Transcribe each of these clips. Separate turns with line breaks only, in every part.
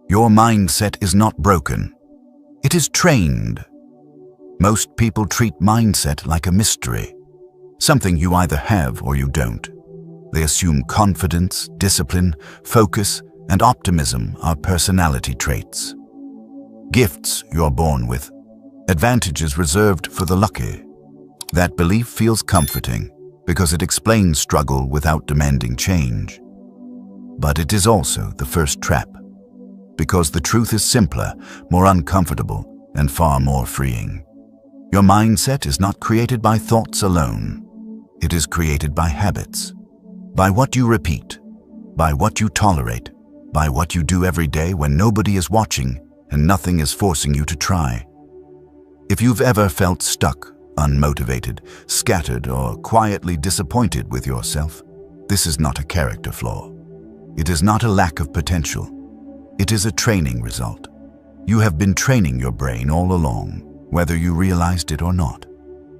Your mindset is not broken. It is trained. Most people treat mindset like a mystery, something you either have or you don't. They assume confidence, discipline, focus, and optimism are personality traits. Gifts you're born with, advantages reserved for the lucky. That belief feels comforting because it explains struggle without demanding change. But it is also the first trap, because the truth is simpler, more uncomfortable, and far more freeing. Your mindset is not created by thoughts alone. It is created by habits, by what you repeat, by what you tolerate, by what you do every day when nobody is watching and nothing is forcing you to try. If you've ever felt stuck, unmotivated, scattered, or quietly disappointed with yourself, this is not a character flaw. It is not a lack of potential. It is a training result. You have been training your brain all along, whether you realized it or not.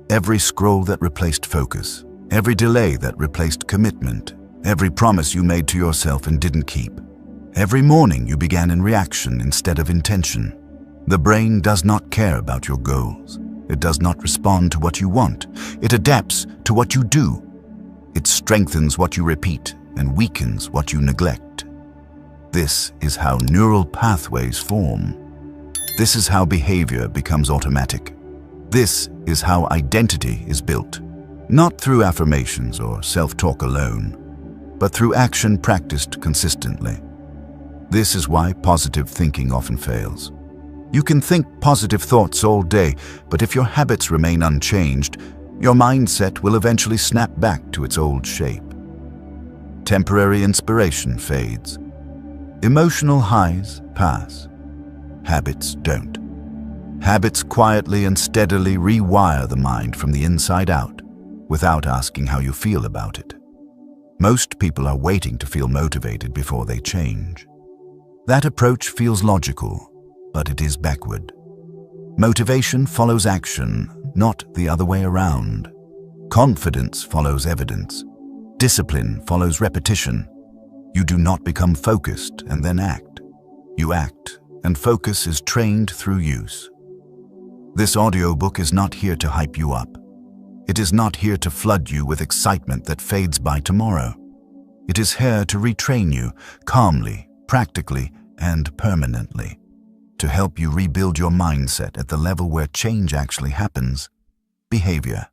Every scroll that replaced focus, every delay that replaced commitment, every promise you made to yourself and didn't keep, every morning you began in reaction instead of intention. The brain does not care about your goals. It does not respond to what you want. It adapts to what you do. It strengthens what you repeat and weakens what you neglect. This is how neural pathways form. This is how behavior becomes automatic. This is how identity is built, not through affirmations or self-talk alone, but through action practiced consistently. This is why positive thinking often fails. You can think positive thoughts all day, but if your habits remain unchanged, your mindset will eventually snap back to its old shape. Temporary inspiration fades. Emotional highs pass. Habits don't. Habits quietly and steadily rewire the mind from the inside out, without asking how you feel about it. Most people are waiting to feel motivated before they change. That approach feels logical, but it is backward. Motivation follows action, not the other way around. Confidence follows evidence. Discipline follows repetition. You do not become focused and then act. You act, and focus is trained through use. This audiobook is not here to hype you up. It is not here to flood you with excitement that fades by tomorrow. It is here to retrain you calmly, practically, and permanently, to help you rebuild your mindset at the level where change actually happens: behavior.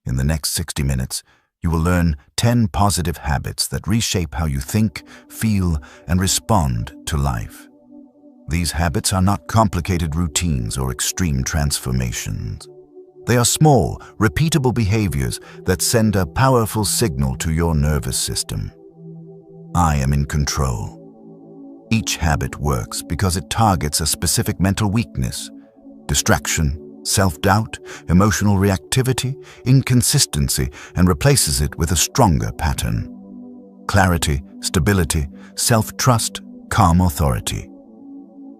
In the next 60 minutes, you will learn 10 positive habits that reshape how you think, feel, and respond to life. These habits are not complicated routines or extreme transformations. They are small, repeatable behaviors that send a powerful signal to your nervous system. I am in control. Each habit works because it targets a specific mental weakness: distraction, self-doubt, emotional reactivity, inconsistency, and replaces it with a stronger pattern: clarity, stability, self-trust, calm authority.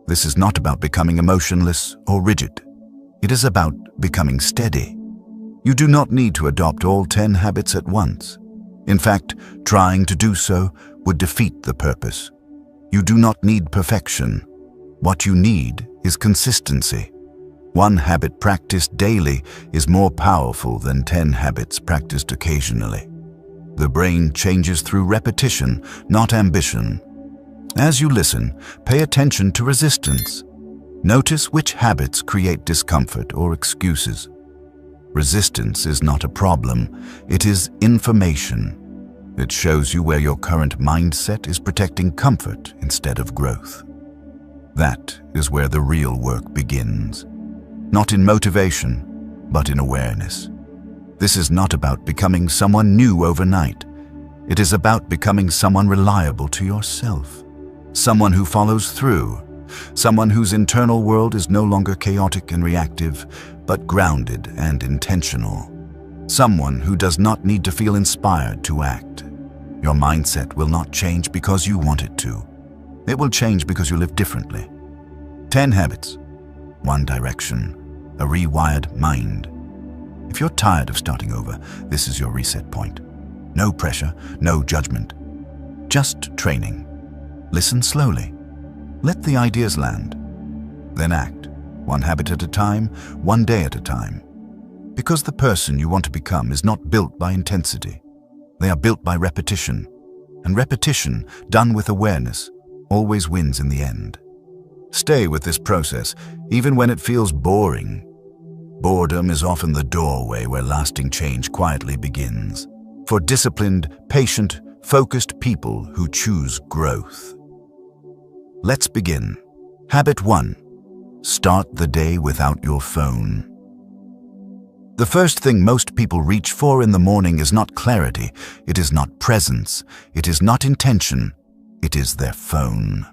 This is not about becoming emotionless or rigid. It is about becoming steady. You do not need to adopt all 10 habits at once. In fact, trying to do so would defeat the purpose. You do not need perfection. What you need is consistency. One habit practiced daily is more powerful than 10 habits practiced occasionally. The brain changes through repetition, not ambition. As you listen, pay attention to resistance. Notice which habits create discomfort or excuses. Resistance is not a problem, it is information. It shows you where your current mindset is protecting comfort instead of growth. That is where the real work begins. Not in motivation, but in awareness. This is not about becoming someone new overnight. It is about becoming someone reliable to yourself. Someone who follows through. Someone whose internal world is no longer chaotic and reactive, but grounded and intentional. Someone who does not need to feel inspired to act. Your mindset will not change because you want it to. It will change because you live differently. 10 habits, 1 direction, a rewired mind. If you're tired of starting over, this is your reset point. No pressure, no judgment. Just training. Listen slowly. Let the ideas land. Then act, one habit at a time, one day at a time. Because the person you want to become is not built by intensity. They are built by repetition. And repetition, done with awareness, always wins in the end. Stay with this process, even when it feels boring. Boredom is often the doorway where lasting change quietly begins. For disciplined, patient, focused people who choose growth. Let's begin. Habit 1. Start the day without your phone. The first thing most people reach for in the morning is not clarity, it is not presence, it is not intention, it is their phone.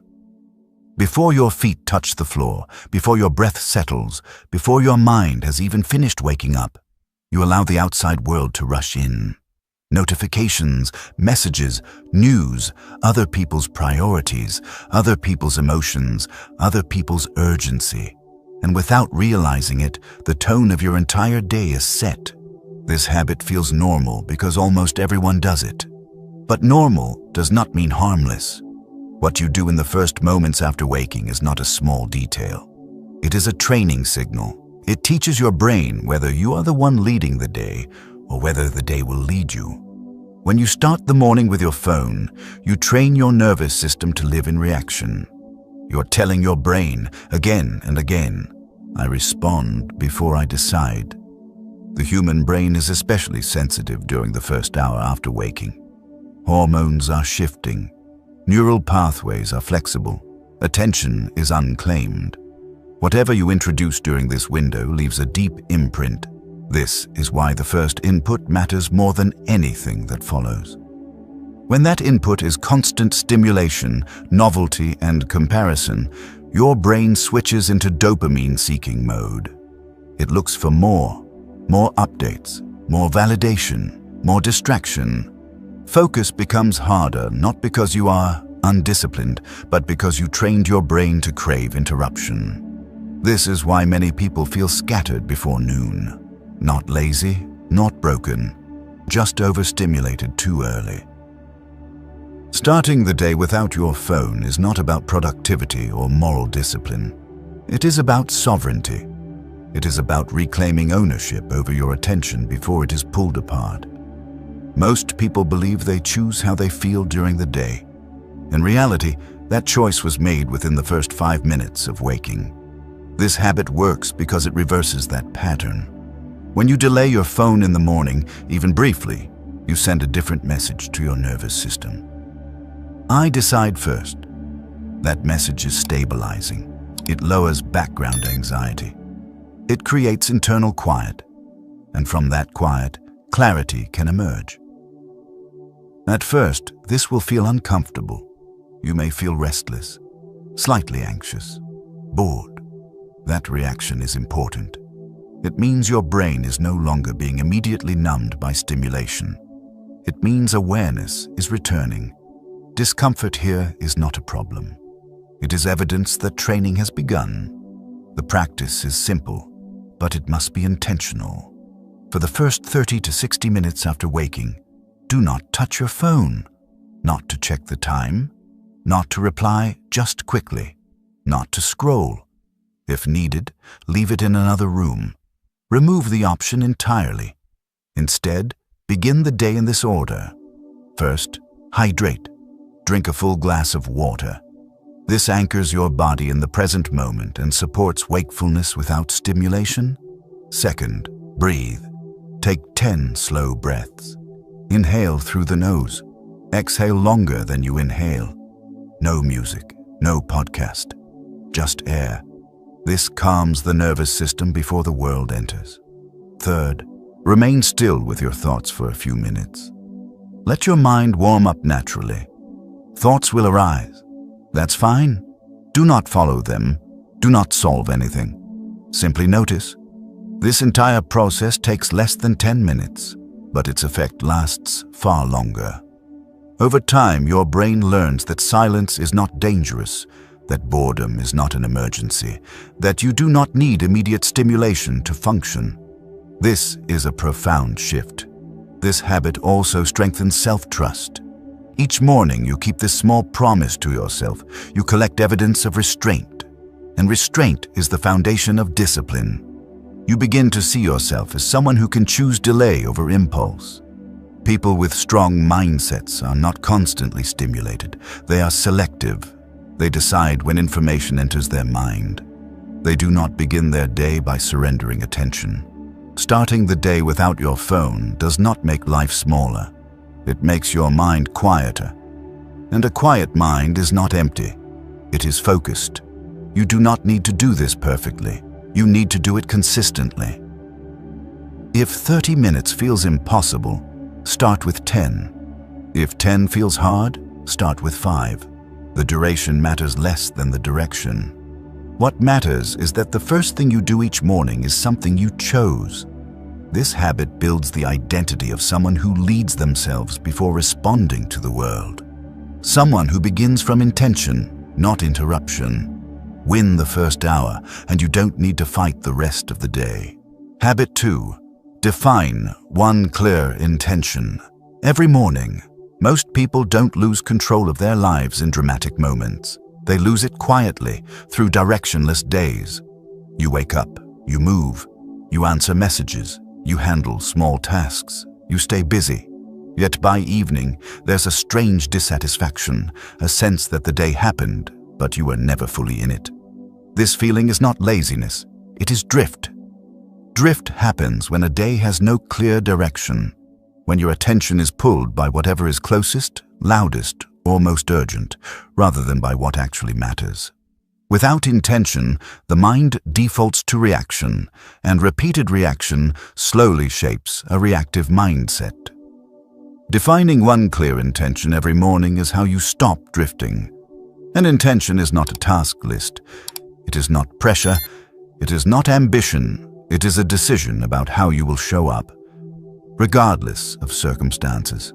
Before your feet touch the floor, before your breath settles, before your mind has even finished waking up, you allow the outside world to rush in. Notifications, messages, news, other people's priorities, other people's emotions, other people's urgency. And without realizing it, the tone of your entire day is set. This habit feels normal because almost everyone does it. But normal does not mean harmless. What you do in the first moments after waking is not a small detail. It is a training signal. It teaches your brain whether you are the one leading the day or whether the day will lead you. When you start the morning with your phone, you train your nervous system to live in reaction. You're telling your brain again and again, I respond before I decide. The human brain is especially sensitive during the first hour after waking. Hormones are shifting. Neural pathways are flexible. Attention is unclaimed. Whatever you introduce during this window leaves a deep imprint. This is why the first input matters more than anything that follows. When that input is constant stimulation, novelty, and comparison, your brain switches into dopamine-seeking mode. It looks for more updates, more validation, more distraction. Focus becomes harder not because you are undisciplined, but because you trained your brain to crave interruption. This is why many people feel scattered before noon. Not lazy, not broken, just overstimulated too early. Starting the day without your phone is not about productivity or moral discipline. It is about sovereignty. It is about reclaiming ownership over your attention before it is pulled apart. Most people believe they choose how they feel during the day. In reality, that choice was made within the first 5 minutes of waking. This habit works because it reverses that pattern. When you delay your phone in the morning, even briefly, you send a different message to your nervous system. I decide first. That message is stabilizing. It lowers background anxiety. It creates internal quiet. And from that quiet, clarity can emerge. At first, this will feel uncomfortable. You may feel restless, slightly anxious, bored. That reaction is important. It means your brain is no longer being immediately numbed by stimulation. It means awareness is returning. Discomfort here is not a problem. It is evidence that training has begun. The practice is simple, but it must be intentional. For the first 30 to 60 minutes after waking, do not touch your phone. Not to check the time, not to reply just quickly, not to scroll. If needed, leave it in another room. Remove the option entirely. Instead, begin the day in this order. First, hydrate. Drink a full glass of water. This anchors your body in the present moment and supports wakefulness without stimulation. Second, breathe. Take 10 slow breaths. Inhale through the nose. Exhale longer than you inhale. No music, no podcast, just air. This calms the nervous system before the world enters. Third, remain still with your thoughts for a few minutes. Let your mind warm up naturally. Thoughts will arise. That's fine. Do not follow them. Do not solve anything. Simply notice. This entire process takes less than 10 minutes, but its effect lasts far longer. Over time, your brain learns that silence is not dangerous, that boredom is not an emergency, that you do not need immediate stimulation to function. This is a profound shift. This habit also strengthens self-trust. Each morning you keep this small promise to yourself. You collect evidence of restraint, and restraint is the foundation of discipline. You begin to see yourself as someone who can choose delay over impulse. People with strong mindsets are not constantly stimulated. They are selective. They decide when information enters their mind. They do not begin their day by surrendering attention. Starting the day without your phone does not make life smaller. It makes your mind quieter. And a quiet mind is not empty. It is focused. You do not need to do this perfectly. You need to do it consistently. If 30 minutes feels impossible, start with 10. If 10 feels hard, start with 5. The duration matters less than the direction. What matters is that the first thing you do each morning is something you chose. This habit builds the identity of someone who leads themselves before responding to the world. Someone who begins from intention, not interruption. Win the first hour, and you don't need to fight the rest of the day. Habit 2. Define one clear intention. Every morning, most people don't lose control of their lives in dramatic moments. They lose it quietly, through directionless days. You wake up, you move, you answer messages, you handle small tasks, you stay busy. Yet by evening, there's a strange dissatisfaction, a sense that the day happened, but you were never fully in it. This feeling is not laziness, it is drift. Drift happens when a day has no clear direction, when your attention is pulled by whatever is closest, loudest, or most urgent, rather than by what actually matters. Without intention, the mind defaults to reaction, and repeated reaction slowly shapes a reactive mindset. Defining one clear intention every morning is how you stop drifting. An intention is not a task list. It is not pressure. It is not ambition. It is a decision about how you will show up, regardless of circumstances.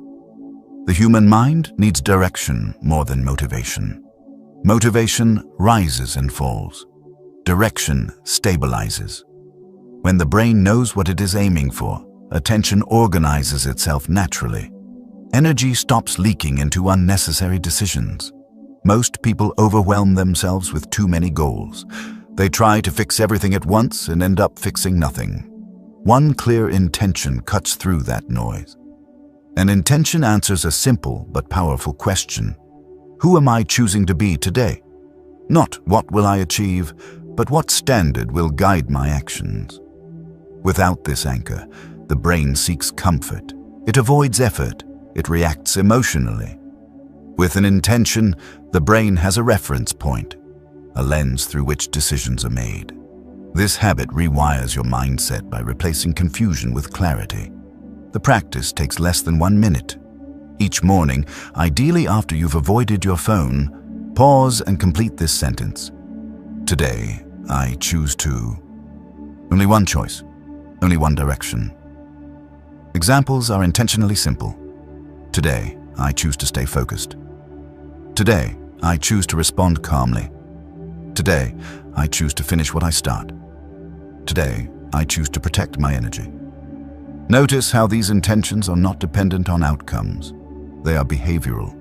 The human mind needs direction more than motivation. Motivation rises and falls. Direction stabilizes. When the brain knows what it is aiming for, attention organizes itself naturally. Energy stops leaking into unnecessary decisions. Most people overwhelm themselves with too many goals. They try to fix everything at once and end up fixing nothing. One clear intention cuts through that noise. An intention answers a simple but powerful question. Who am I choosing to be today? Not what will I achieve, but what standard will guide my actions. Without this anchor, the brain seeks comfort. It avoids effort. It reacts emotionally. With an intention, the brain has a reference point, a lens through which decisions are made. This habit rewires your mindset by replacing confusion with clarity. The practice takes less than 1 minute. Each morning, ideally after you've avoided your phone, pause and complete this sentence. Today, I choose to... Only one choice, only one direction. Examples are intentionally simple. Today, I choose to stay focused. Today, I choose to respond calmly. Today, I choose to finish what I start. Today, I choose to protect my energy. Notice how these intentions are not dependent on outcomes. They are behavioral.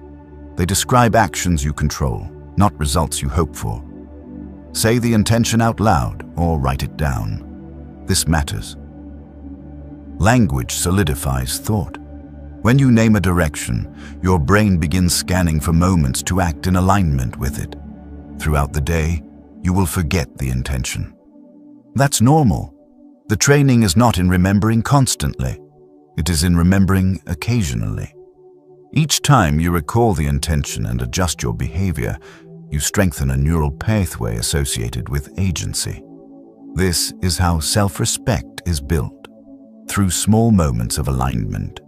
They describe actions you control, not results you hope for. Say the intention out loud or write it down. This matters. Language solidifies thought. When you name a direction, your brain begins scanning for moments to act in alignment with it. Throughout the day, you will forget the intention. That's normal. The training is not in remembering constantly. It is in remembering occasionally. Each time you recall the intention and adjust your behavior, you strengthen a neural pathway associated with agency. This is how self-respect is built, through small moments of alignment.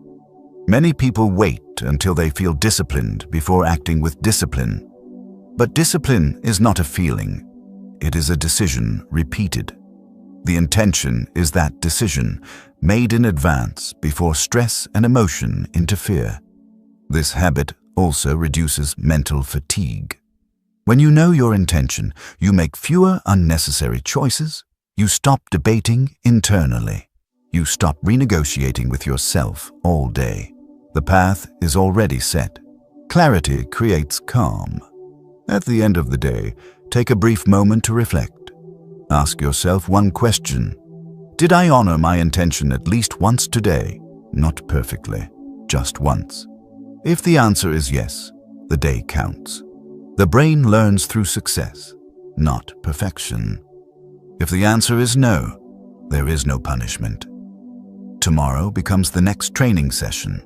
Many people wait until they feel disciplined before acting with discipline. But discipline is not a feeling. It is a decision repeated. The intention is that decision, made in advance before stress and emotion interfere. This habit also reduces mental fatigue. When you know your intention, you make fewer unnecessary choices. You stop debating internally. You stop renegotiating with yourself all day. The path is already set. Clarity creates calm. At the end of the day, take a brief moment to reflect. Ask yourself one question. Did I honor my intention at least once today? Not perfectly, just once. If the answer is yes, the day counts. The brain learns through success, not perfection. If the answer is no, there is no punishment. Tomorrow becomes the next training session.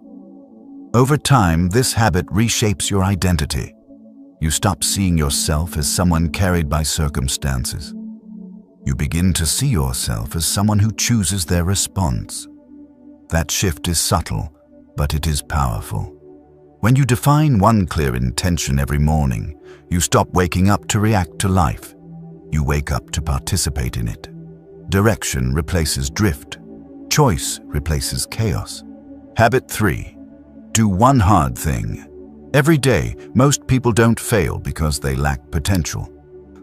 Over time, this habit reshapes your identity. You stop seeing yourself as someone carried by circumstances. You begin to see yourself as someone who chooses their response. That shift is subtle, but it is powerful. When you define one clear intention every morning, you stop waking up to react to life. You wake up to participate in it. Direction replaces drift. Choice replaces chaos. Habit 3. Do one hard thing. Every day, most people don't fail because they lack potential.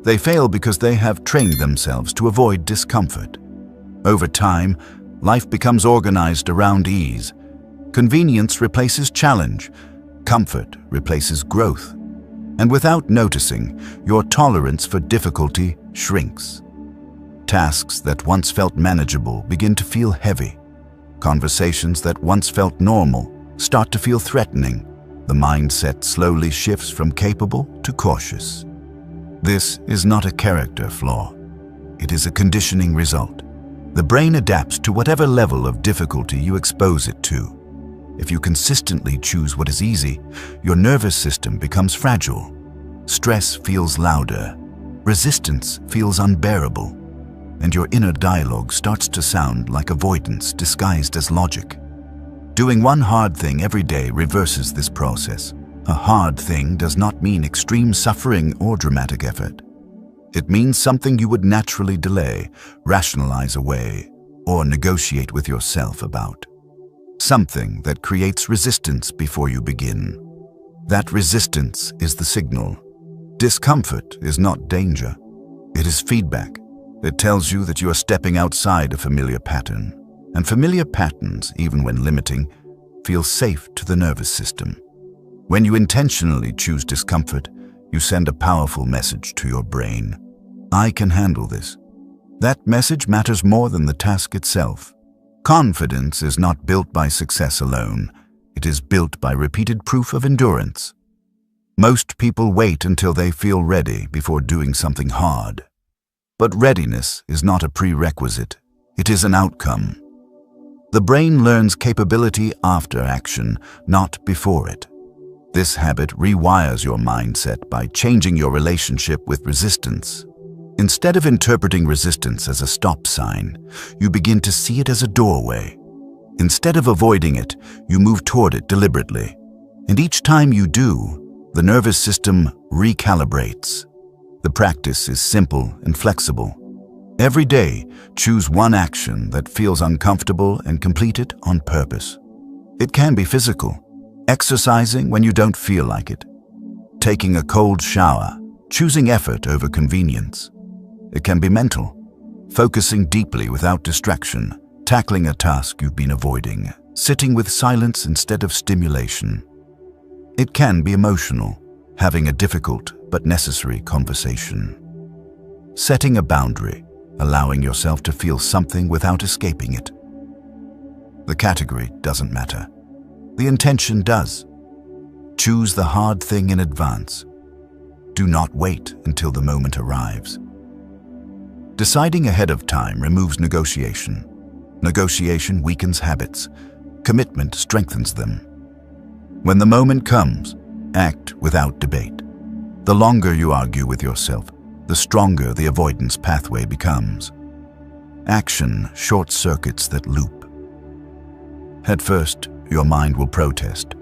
They fail because they have trained themselves to avoid discomfort. Over time, life becomes organized around ease. Convenience replaces challenge. Comfort replaces growth. And without noticing, your tolerance for difficulty shrinks. Tasks that once felt manageable begin to feel heavy. Conversations that once felt normal start to feel threatening. The mindset slowly shifts from capable to cautious. This is not a character flaw. It is a conditioning result. The brain adapts to whatever level of difficulty you expose it to. If you consistently choose what is easy, your nervous system becomes fragile. Stress feels louder. Resistance feels unbearable. And your inner dialogue starts to sound like avoidance disguised as logic. Doing one hard thing every day reverses this process. A hard thing does not mean extreme suffering or dramatic effort. It means something you would naturally delay, rationalize away, or negotiate with yourself about. Something that creates resistance before you begin. That resistance is the signal. Discomfort is not danger. It is feedback. It tells you that you are stepping outside a familiar pattern. And familiar patterns, even when limiting, feel safe to the nervous system. When you intentionally choose discomfort, you send a powerful message to your brain. I can handle this. That message matters more than the task itself. Confidence is not built by success alone. It is built by repeated proof of endurance. Most people wait until they feel ready before doing something hard. But readiness is not a prerequisite. It is an outcome. The brain learns capability after action, not before it. This habit rewires your mindset by changing your relationship with resistance. Instead of interpreting resistance as a stop sign, you begin to see it as a doorway. Instead of avoiding it, you move toward it deliberately. And each time you do, the nervous system recalibrates. The practice is simple and flexible. Every day, choose one action that feels uncomfortable and complete it on purpose. It can be physical, exercising when you don't feel like it, taking a cold shower, choosing effort over convenience. It can be mental, focusing deeply without distraction, tackling a task you've been avoiding, sitting with silence instead of stimulation. It can be emotional, having a difficult but necessary conversation. Setting a boundary, allowing yourself to feel something without escaping it. The category doesn't matter. The intention does. Choose the hard thing in advance. Do not wait until the moment arrives. Deciding ahead of time removes negotiation. Negotiation weakens habits. Commitment strengthens them. When the moment comes, act without debate. The longer you argue with yourself, the stronger the avoidance pathway becomes. Action short-circuits that loop. At first, your mind will protest.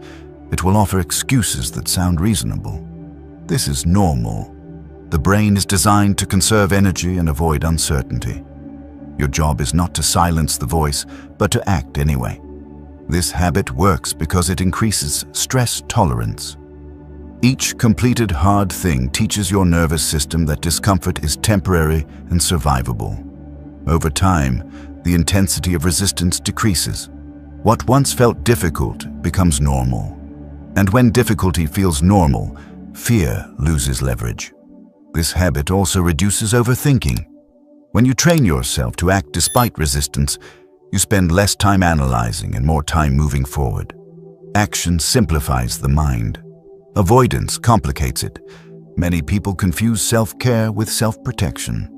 It will offer excuses that sound reasonable. This is normal. The brain is designed to conserve energy and avoid uncertainty. Your job is not to silence the voice, but to act anyway. This habit works because it increases stress tolerance. Each completed hard thing teaches your nervous system that discomfort is temporary and survivable. Over time, the intensity of resistance decreases. What once felt difficult becomes normal. And when difficulty feels normal, fear loses leverage. This habit also reduces overthinking. When you train yourself to act despite resistance, you spend less time analyzing and more time moving forward. Action simplifies the mind. Avoidance complicates it. Many people confuse self-care with self-protection.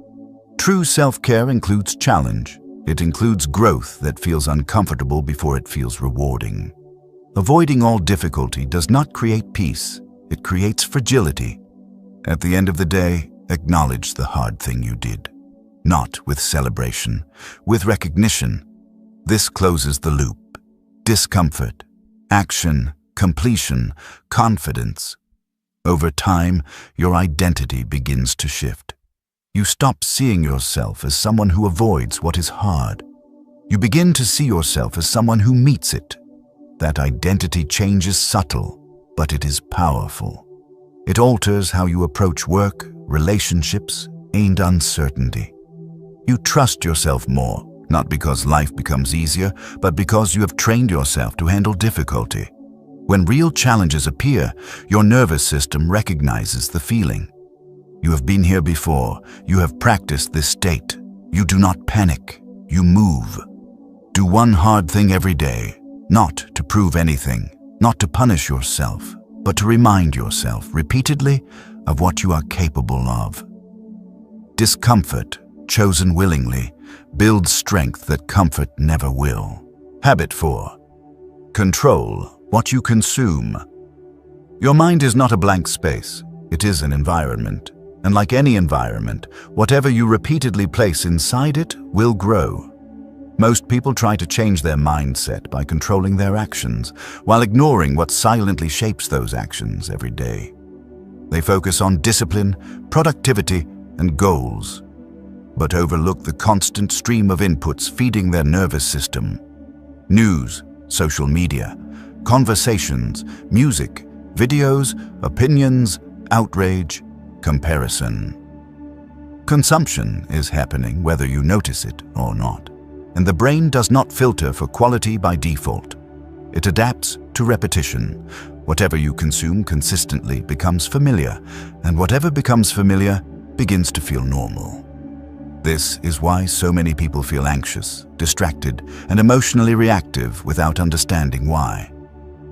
True self-care includes challenge. It includes growth that feels uncomfortable before it feels rewarding. Avoiding all difficulty does not create peace. It creates fragility. At the end of the day, acknowledge the hard thing you did. Not with celebration, with recognition. This closes the loop. Discomfort, action, completion, confidence. Over time, your identity begins to shift. You stop seeing yourself as someone who avoids what is hard. You begin to see yourself as someone who meets it. That identity change is subtle, but it is powerful. It alters how you approach work, relationships, and uncertainty. You trust yourself more, not because life becomes easier, but because you have trained yourself to handle difficulty. When real challenges appear, your nervous system recognizes the feeling. You have been here before. You have practiced this state. You do not panic. You move. Do one hard thing every day, not to prove anything, not to punish yourself, but to remind yourself repeatedly of what you are capable of. Discomfort, chosen willingly, builds strength that comfort never will. Habit 4. Control what you consume. Your mind is not a blank space. It is an environment. And like any environment, whatever you repeatedly place inside it will grow. Most people try to change their mindset by controlling their actions, while ignoring what silently shapes those actions every day. They focus on discipline, productivity, and goals, but overlook the constant stream of inputs feeding their nervous system. News, social media, conversations, music, videos, opinions, outrage, comparison. Consumption is happening whether you notice it or not, and the brain does not filter for quality by default. It adapts to repetition. Whatever you consume consistently becomes familiar, and whatever becomes familiar begins to feel normal. This is why so many people feel anxious, distracted, and emotionally reactive without understanding why.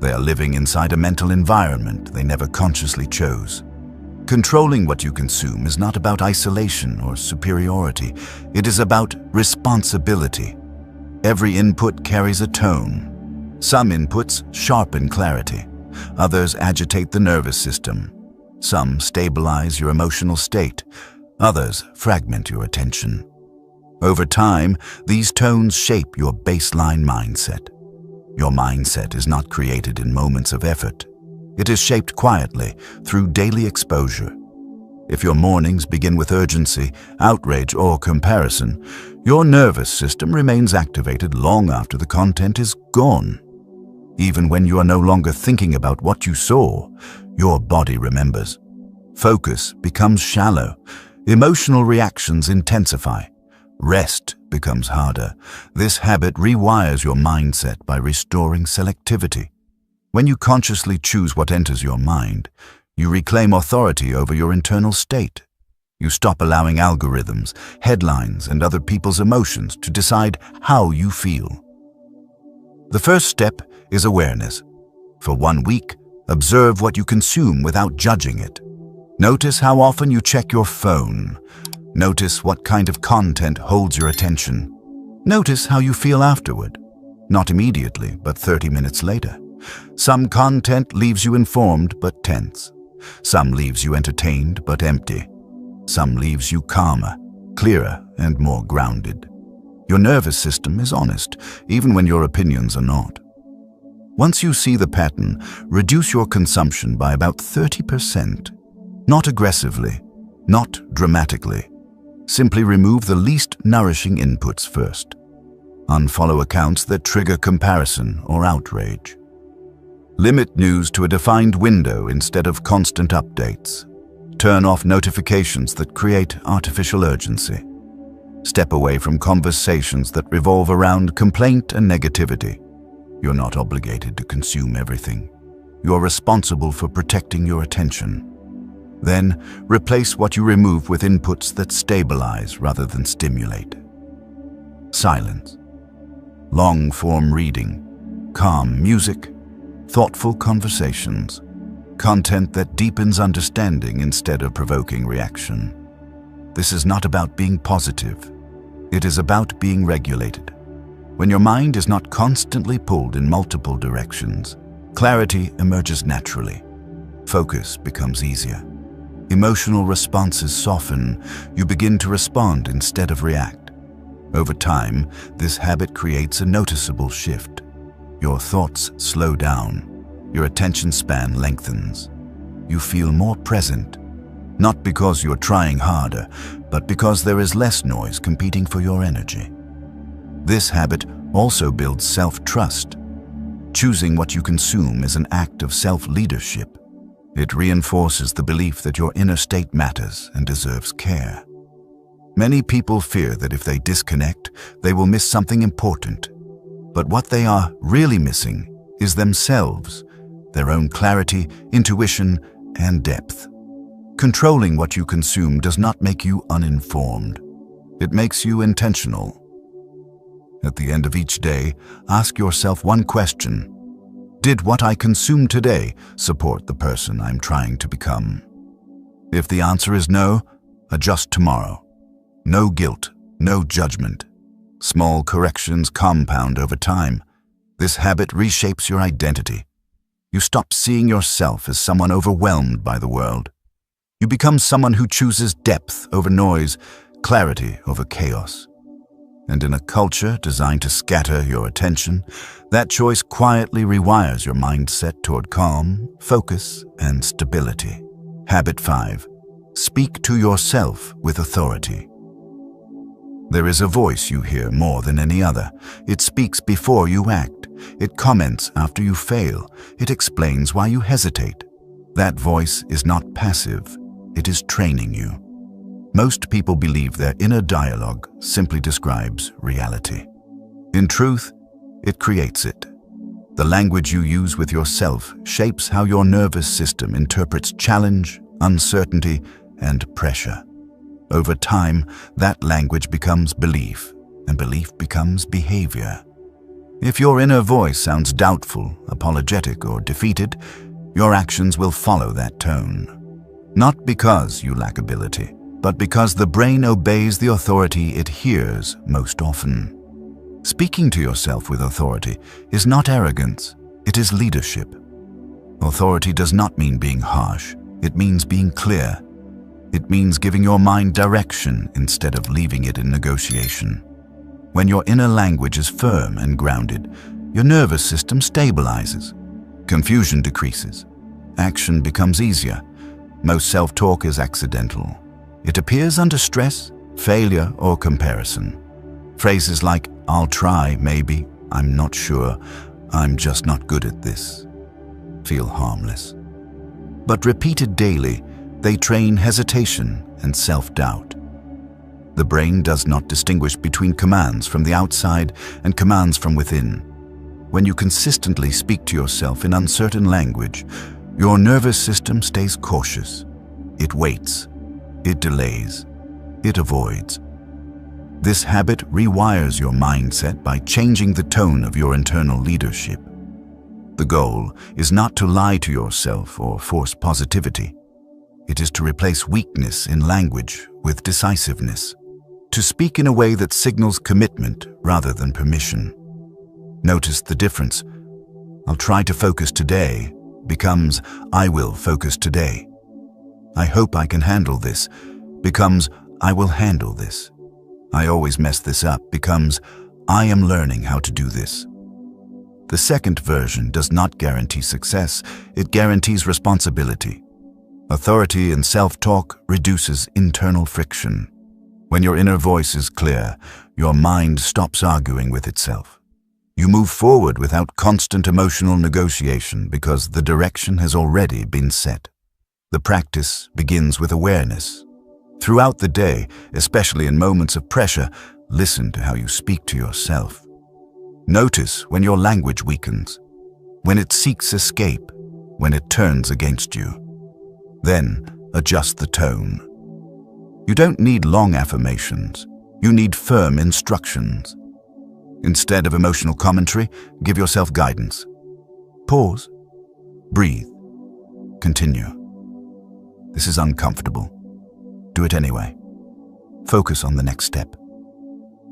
They are living inside a mental environment they never consciously chose. Controlling what you consume is not about isolation or superiority. It is about responsibility. Every input carries a tone. Some inputs sharpen clarity. Others agitate the nervous system. Some stabilize your emotional state. Others fragment your attention. Over time, these tones shape your baseline mindset. Your mindset is not created in moments of effort. It is shaped quietly through daily exposure. If your mornings begin with urgency, outrage, or comparison, your nervous system remains activated long after the content is gone. Even when you are no longer thinking about what you saw, your body remembers. Focus becomes shallow. Emotional reactions intensify. Rest becomes harder. This habit rewires your mindset by restoring selectivity. When you consciously choose what enters your mind, you reclaim authority over your internal state. You stop allowing algorithms, headlines, and other people's emotions to decide how you feel. The first step is awareness. For 1 week, observe what you consume without judging it. Notice how often you check your phone. Notice what kind of content holds your attention. Notice how you feel afterward. Not immediately, but 30 minutes later. Some content leaves you informed but tense. Some leaves you entertained but empty. Some leaves you calmer, clearer, and more grounded. Your nervous system is honest, even when your opinions are not. Once you see the pattern, reduce your consumption by about 30%. Not aggressively, not dramatically. Simply remove the least nourishing inputs first. Unfollow accounts that trigger comparison or outrage. Limit news to a defined window instead of constant updates. Turn off notifications that create artificial urgency. Step away from conversations that revolve around complaint and negativity. You're not obligated to consume everything. you're responsible for protecting your attention. Then, replace what you remove with inputs that stabilize rather than stimulate. Silence. Long-form reading, calm music, thoughtful conversations, content that deepens understanding instead of provoking reaction. This is not about being positive. It is about being regulated. When your mind is not constantly pulled in multiple directions, clarity emerges naturally. Focus becomes easier. Emotional responses soften. You begin to respond instead of react. Over time, this habit creates a noticeable shift. Your thoughts slow down. Your attention span lengthens. You feel more present, not because you're trying harder, but because there is less noise competing for your energy. This habit also builds self-trust. Choosing what you consume is an act of self-leadership. It reinforces the belief that your inner state matters and deserves care. Many people fear that if they disconnect, they will miss something important. But what they are really missing is themselves, their own clarity, intuition, and depth. Controlling what you consume does not make you uninformed. It makes you intentional. At the end of each day, ask yourself one question. Did what I consume today support the person I'm trying to become? If the answer is no, adjust tomorrow. No guilt, no judgment. Small corrections compound over time. This habit reshapes your identity. You stop seeing yourself as someone overwhelmed by the world. You become someone who chooses depth over noise, clarity over chaos. And in a culture designed to scatter your attention, that choice quietly rewires your mindset toward calm, focus, and stability. Habit 5. Speak to yourself with authority. There is a voice you hear more than any other. It speaks before you act. It comments after you fail. It explains why you hesitate. That voice is not passive. It is training you. Most people believe their inner dialogue simply describes reality. In truth, it creates it. The language you use with yourself shapes how your nervous system interprets challenge, uncertainty, and pressure. Over time, that language becomes belief, and belief becomes behavior. If your inner voice sounds doubtful, apologetic, or defeated, your actions will follow that tone. Not because you lack ability, but because the brain obeys the authority it hears most often. Speaking to yourself with authority is not arrogance, it is leadership. Authority does not mean being harsh, it means being clear. It means giving your mind direction instead of leaving it in negotiation. When your inner language is firm and grounded, your nervous system stabilizes. Confusion decreases. Action becomes easier. Most self-talk is accidental. It appears under stress, failure, or comparison. Phrases like, "I'll try, maybe, I'm not sure, I'm just not good at this," feel harmless. But repeated daily, they train hesitation and self-doubt. The brain does not distinguish between commands from the outside and commands from within. When you consistently speak to yourself in uncertain language, your nervous system stays cautious. It waits. It delays. It avoids. This habit rewires your mindset by changing the tone of your internal leadership. The goal is not to lie to yourself or force positivity. It is to replace weakness in language with decisiveness, to speak in a way that signals commitment rather than permission. Notice the difference. "I'll try to focus today" becomes "I will focus today." "I hope I can handle this" becomes "I will handle this." "I always mess this up" becomes "I am learning how to do this." The second version does not guarantee success, it guarantees responsibility. Authority and self-talk reduces internal friction. When your inner voice is clear, your mind stops arguing with itself. You move forward without constant emotional negotiation because the direction has already been set. The practice begins with awareness. Throughout the day, especially in moments of pressure, listen to how you speak to yourself. Notice when your language weakens, when it seeks escape, when it turns against you. Then adjust the tone. You don't need long affirmations. You need firm instructions. Instead of emotional commentary, give yourself guidance. Pause. Breathe. Continue. This is uncomfortable. Do it anyway. Focus on the next step.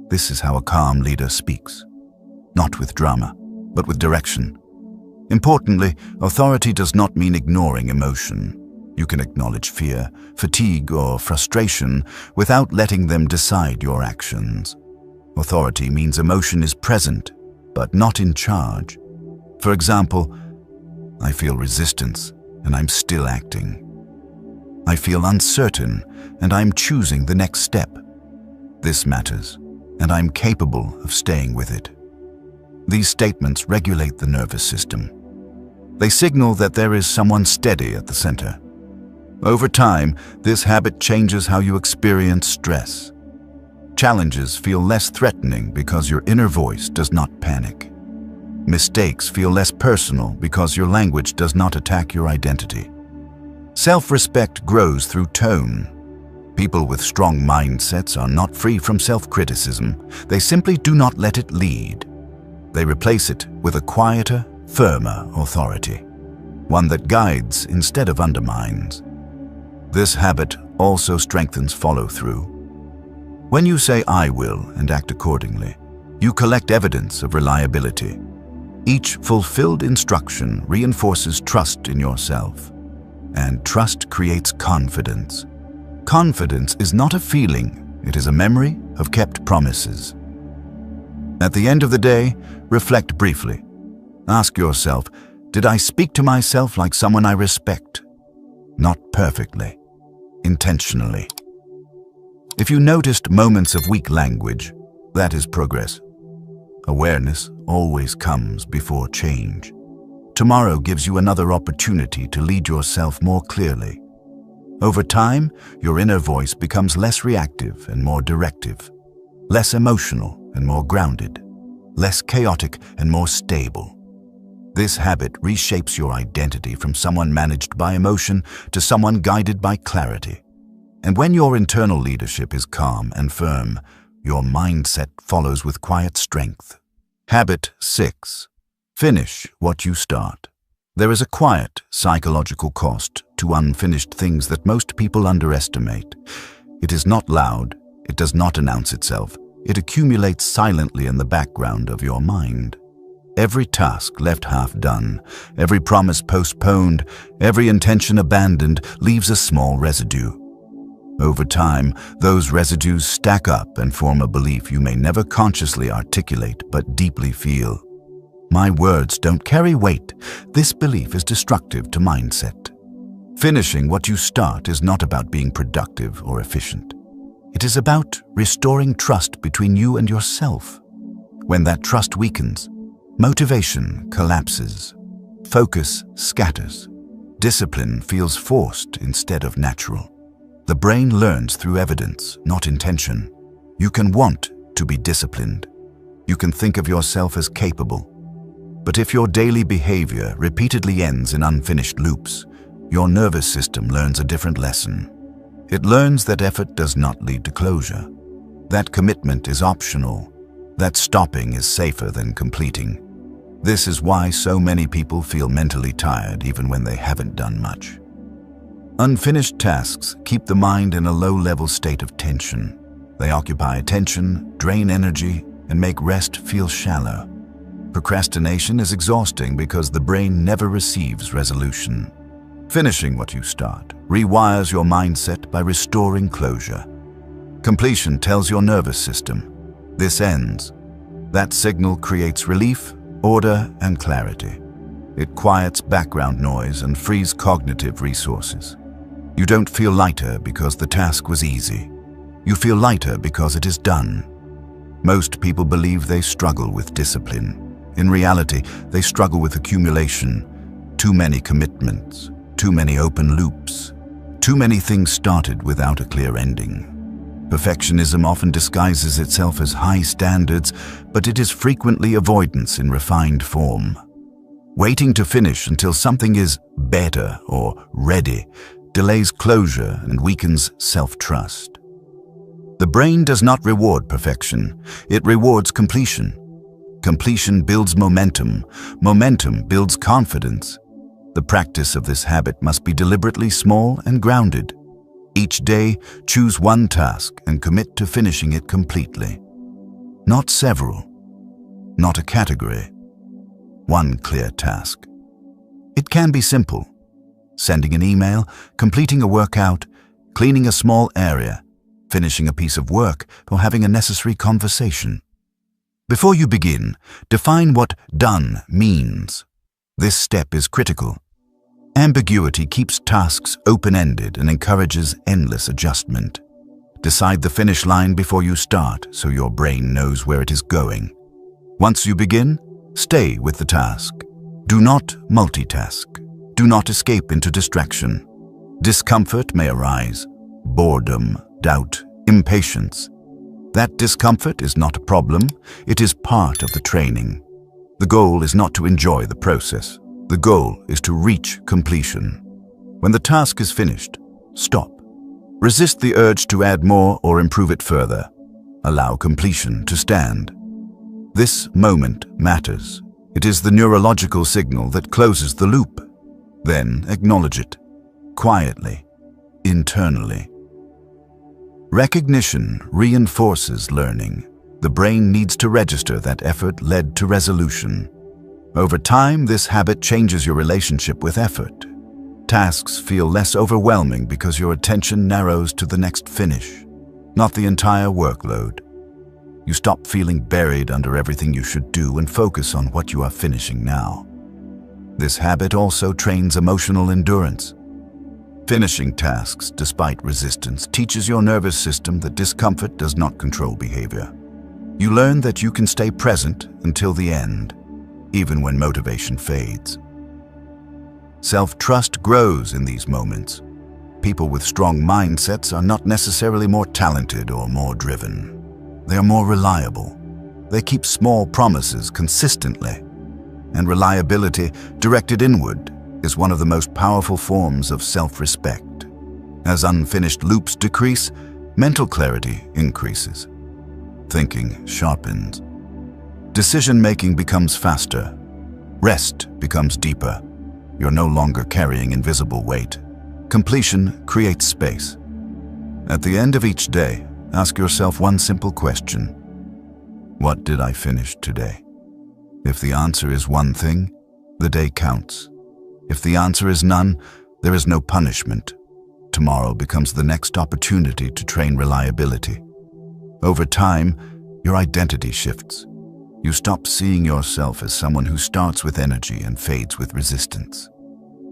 This is how a calm leader speaks. Not with drama, but with direction. Importantly, authority does not mean ignoring emotion. You can acknowledge fear, fatigue, or frustration without letting them decide your actions. Authority means emotion is present, but not in charge. For example, I feel resistance, and I'm still acting. I feel uncertain, and I'm choosing the next step. This matters, and I'm capable of staying with it. These statements regulate the nervous system. They signal that there is someone steady at the center. Over time, this habit changes how you experience stress. Challenges feel less threatening because your inner voice does not panic. Mistakes feel less personal because your language does not attack your identity. Self-respect grows through tone. People with strong mindsets are not free from self-criticism. They simply do not let it lead. They replace it with a quieter, firmer authority, one that guides instead of undermines. This habit also strengthens follow-through. When you say "I will" and act accordingly, you collect evidence of reliability. Each fulfilled instruction reinforces trust in yourself, and trust creates confidence. Confidence is not a feeling, it is a memory of kept promises. At the end of the day, reflect briefly. Ask yourself, did I speak to myself like someone I respect? Not perfectly, intentionally. If you noticed moments of weak language, that is progress. Awareness always comes before change. Tomorrow gives you another opportunity to lead yourself more clearly. Over time, your inner voice becomes less reactive and more directive, less emotional and more grounded, less chaotic and more stable. This habit reshapes your identity from someone managed by emotion to someone guided by clarity. And when your internal leadership is calm and firm, your mindset follows with quiet strength. Habit 6. Finish what you start. There is a quiet psychological cost to unfinished things that most people underestimate. It is not loud, it does not announce itself, it accumulates silently in the background of your mind. Every task left half done, every promise postponed, every intention abandoned leaves a small residue. Over time, those residues stack up and form a belief you may never consciously articulate but deeply feel. My words don't carry weight. This belief is destructive to mindset. Finishing what you start is not about being productive or efficient. It is about restoring trust between you and yourself. When that trust weakens, motivation collapses, focus scatters, discipline feels forced instead of natural. The brain learns through evidence, not intention. You can want to be disciplined. You can think of yourself as capable. But if your daily behavior repeatedly ends in unfinished loops, your nervous system learns a different lesson. It learns that effort does not lead to closure, that commitment is optional, that stopping is safer than completing. This is why so many people feel mentally tired even when they haven't done much. Unfinished tasks keep the mind in a low-level state of tension. They occupy attention, drain energy, and make rest feel shallow. Procrastination is exhausting because the brain never receives resolution. Finishing what you start rewires your mindset by restoring closure. Completion tells your nervous system, this ends. That signal creates relief, order, and clarity. It quiets background noise and frees cognitive resources. You don't feel lighter because the task was easy. You feel lighter because it is done. Most people believe they struggle with discipline. In reality, they struggle with accumulation, too many commitments, too many open loops, too many things started without a clear ending. Perfectionism often disguises itself as high standards, but it is frequently avoidance in refined form. Waiting to finish until something is better or ready delays closure and weakens self-trust. The brain does not reward perfection, it rewards completion. Completion builds momentum, momentum builds confidence. The practice of this habit must be deliberately small and grounded. Each day, choose one task and commit to finishing it completely. Not several, not a category. One clear task. It can be simple. Sending an email, completing a workout, cleaning a small area, finishing a piece of work, or having a necessary conversation. Before you begin, define what done means. This step is critical. Ambiguity keeps tasks open-ended and encourages endless adjustment. Decide the finish line before you start so your brain knows where it is going. Once you begin, stay with the task. Do not multitask. Do not escape into distraction. Discomfort may arise. Boredom, doubt, impatience. That discomfort is not a problem, it is part of the training. The goal is not to enjoy the process. The goal is to reach completion. When the task is finished, stop. Resist the urge to add more or improve it further. Allow completion to stand. This moment matters. It is the neurological signal that closes the loop. Then acknowledge it, quietly, internally. Recognition reinforces learning. The brain needs to register that effort led to resolution. Over time, this habit changes your relationship with effort. Tasks feel less overwhelming because your attention narrows to the next finish, not the entire workload. You stop feeling buried under everything you should do and focus on what you are finishing now. This habit also trains emotional endurance. Finishing tasks despite resistance teaches your nervous system that discomfort does not control behavior. You learn that you can stay present until the end, even when motivation fades. Self-trust grows in these moments. People with strong mindsets are not necessarily more talented or more driven. They are more reliable. They keep small promises consistently. And reliability, directed inward, is one of the most powerful forms of self-respect. As unfinished loops decrease, mental clarity increases. Thinking sharpens. Decision-making becomes faster. Rest becomes deeper. You're no longer carrying invisible weight. Completion creates space. At the end of each day, ask yourself one simple question. What did I finish today? If the answer is one thing, the day counts. If the answer is none, there is no punishment. Tomorrow becomes the next opportunity to train reliability. Over time, your identity shifts. You stop seeing yourself as someone who starts with energy and fades with resistance.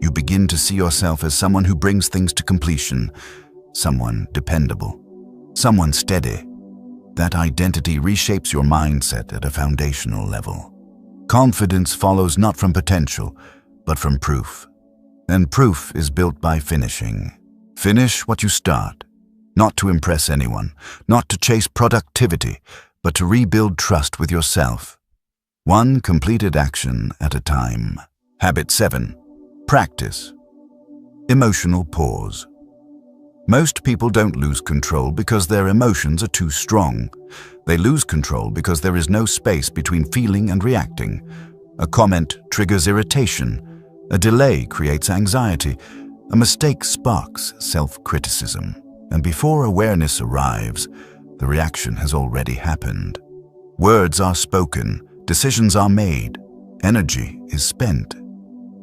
You begin to see yourself as someone who brings things to completion, someone dependable, someone steady. That identity reshapes your mindset at a foundational level. Confidence follows not from potential, but from proof. And proof is built by finishing. Finish what you start, not to impress anyone, not to chase productivity, but to rebuild trust with yourself. One completed action at a time. Habit 7. Practice. Emotional pause. Most people don't lose control because their emotions are too strong. They lose control because there is no space between feeling and reacting. A comment triggers irritation. A delay creates anxiety. A mistake sparks self-criticism. And before awareness arrives, the reaction has already happened. Words are spoken, decisions are made, energy is spent.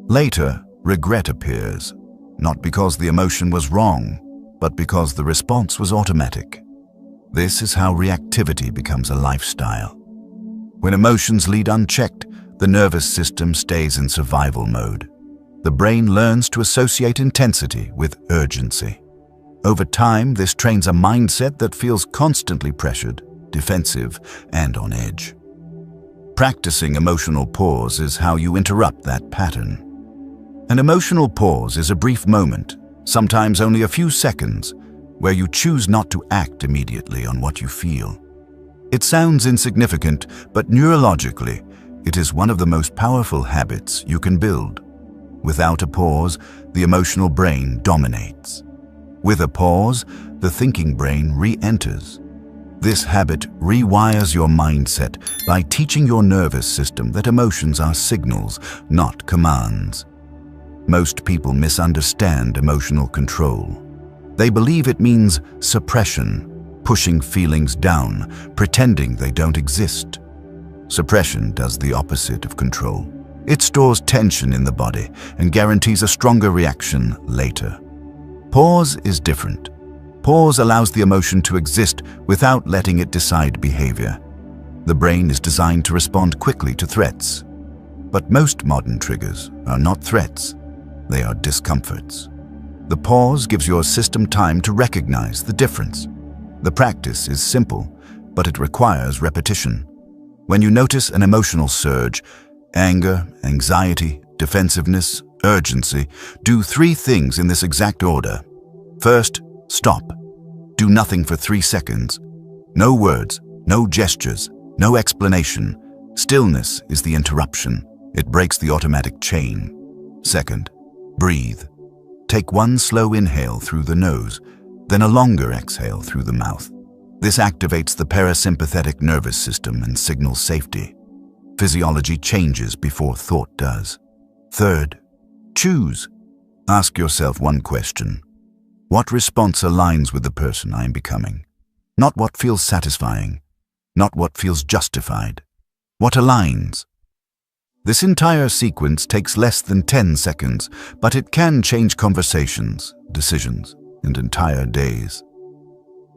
Later, regret appears, not because the emotion was wrong, but because the response was automatic. This is how reactivity becomes a lifestyle. When emotions lead unchecked, the nervous system stays in survival mode. The brain learns to associate intensity with urgency. Over time, this trains a mindset that feels constantly pressured, defensive, and on edge. Practicing emotional pause is how you interrupt that pattern. An emotional pause is a brief moment, sometimes only a few seconds, where you choose not to act immediately on what you feel. It sounds insignificant, but neurologically, It is one of the most powerful habits you can build. Without a pause, the emotional brain dominates. With a pause, the thinking brain re-enters. This habit rewires your mindset by teaching your nervous system that emotions are signals, not commands. Most people misunderstand emotional control. They believe it means suppression, pushing feelings down, pretending they don't exist. Suppression does the opposite of control. It stores tension in the body and guarantees a stronger reaction later. Pause is different. Pause allows the emotion to exist without letting it decide behavior. The brain is designed to respond quickly to threats. But most modern triggers are not threats. They are discomforts. The pause gives your system time to recognize the difference. The practice is simple, but it requires repetition. When you notice an emotional surge, anger, anxiety, defensiveness, urgency, do 3 things in this exact order. First, stop. Do nothing for 3 seconds. No words, no gestures, no explanation. Stillness is the interruption. It breaks the automatic chain. Second, breathe. Take 1 slow inhale through the nose, then a longer exhale through the mouth. This activates the parasympathetic nervous system and signals safety. Physiology changes before thought does. Third, choose. Ask yourself 1 question. What response aligns with the person I am becoming? Not what feels satisfying, not what feels justified. What aligns? This entire sequence takes less than 10 seconds, but it can change conversations, decisions, and entire days.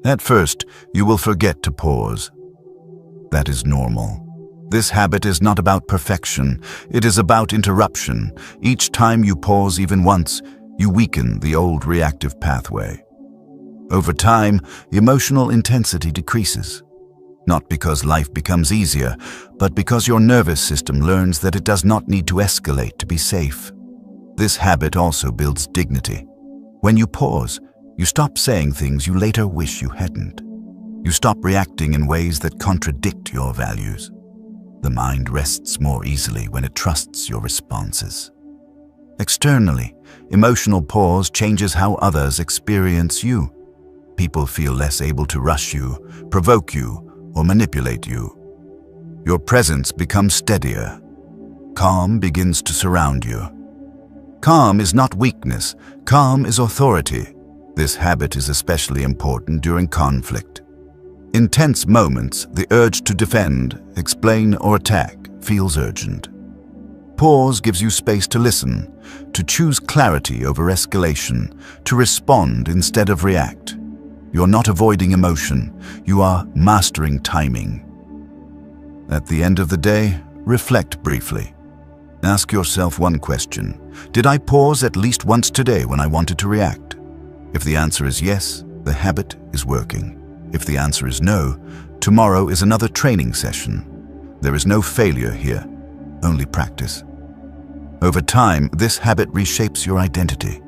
At first, you will forget to pause. That is normal. This habit is not about perfection, it is about interruption. Each time you pause even once, you weaken the old reactive pathway. Over time, emotional intensity decreases. Not because life becomes easier, but because your nervous system learns that it does not need to escalate to be safe. This habit also builds dignity. When you pause, you stop saying things you later wish you hadn't. You stop reacting in ways that contradict your values. The mind rests more easily when it trusts your responses. Externally, emotional pause changes how others experience you. People feel less able to rush you, provoke you, or manipulate you. Your presence becomes steadier. Calm begins to surround you. Calm is not weakness. Calm is authority. This habit is especially important during conflict. In tense moments, the urge to defend, explain, or attack feels urgent. Pause gives you space to listen, to choose clarity over escalation, to respond instead of react. You're not avoiding emotion, you are mastering timing. At the end of the day, reflect briefly. Ask yourself 1 question. Did I pause at least once today when I wanted to react? If the answer is yes, the habit is working. If the answer is no, tomorrow is another training session. There is no failure here, only practice. Over time, this habit reshapes your identity.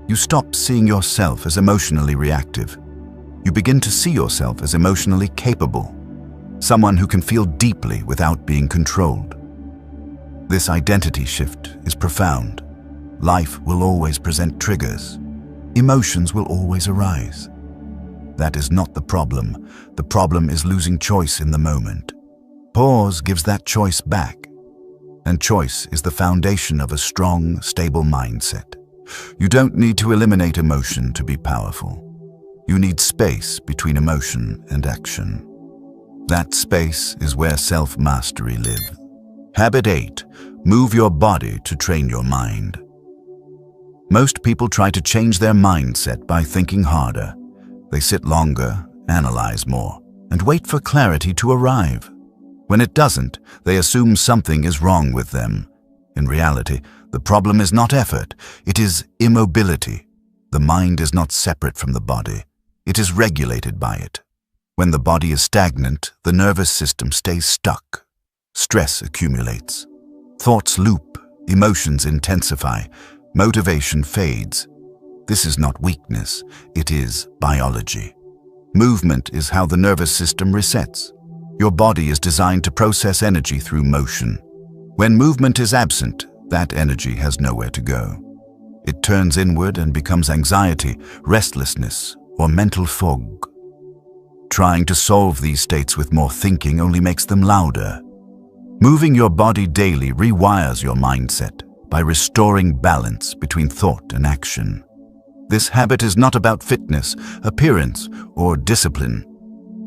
You stop seeing yourself as emotionally reactive. You begin to see yourself as emotionally capable, someone who can feel deeply without being controlled. This identity shift is profound. Life will always present triggers. Emotions will always arise. That is not the problem. The problem is losing choice in the moment. Pause gives that choice back. And choice is the foundation of a strong, stable mindset. You don't need to eliminate emotion to be powerful. You need space between emotion and action. That space is where self-mastery lives. Habit 8. Move your body to train your mind. Most people try to change their mindset by thinking harder. They sit longer, analyze more, and wait for clarity to arrive. When it doesn't, they assume something is wrong with them. In reality, the problem is not effort, it is immobility. The mind is not separate from the body. It is regulated by it. When the body is stagnant, the nervous system stays stuck. Stress accumulates. Thoughts loop, emotions intensify, motivation fades. This is not weakness, it is biology. Movement is how the nervous system resets. Your body is designed to process energy through motion. When movement is absent, that energy has nowhere to go. It turns inward and becomes anxiety, restlessness, or mental fog. Trying to solve these states with more thinking only makes them louder. Moving your body daily rewires your mindset by restoring balance between thought and action. This habit is not about fitness, appearance, or discipline.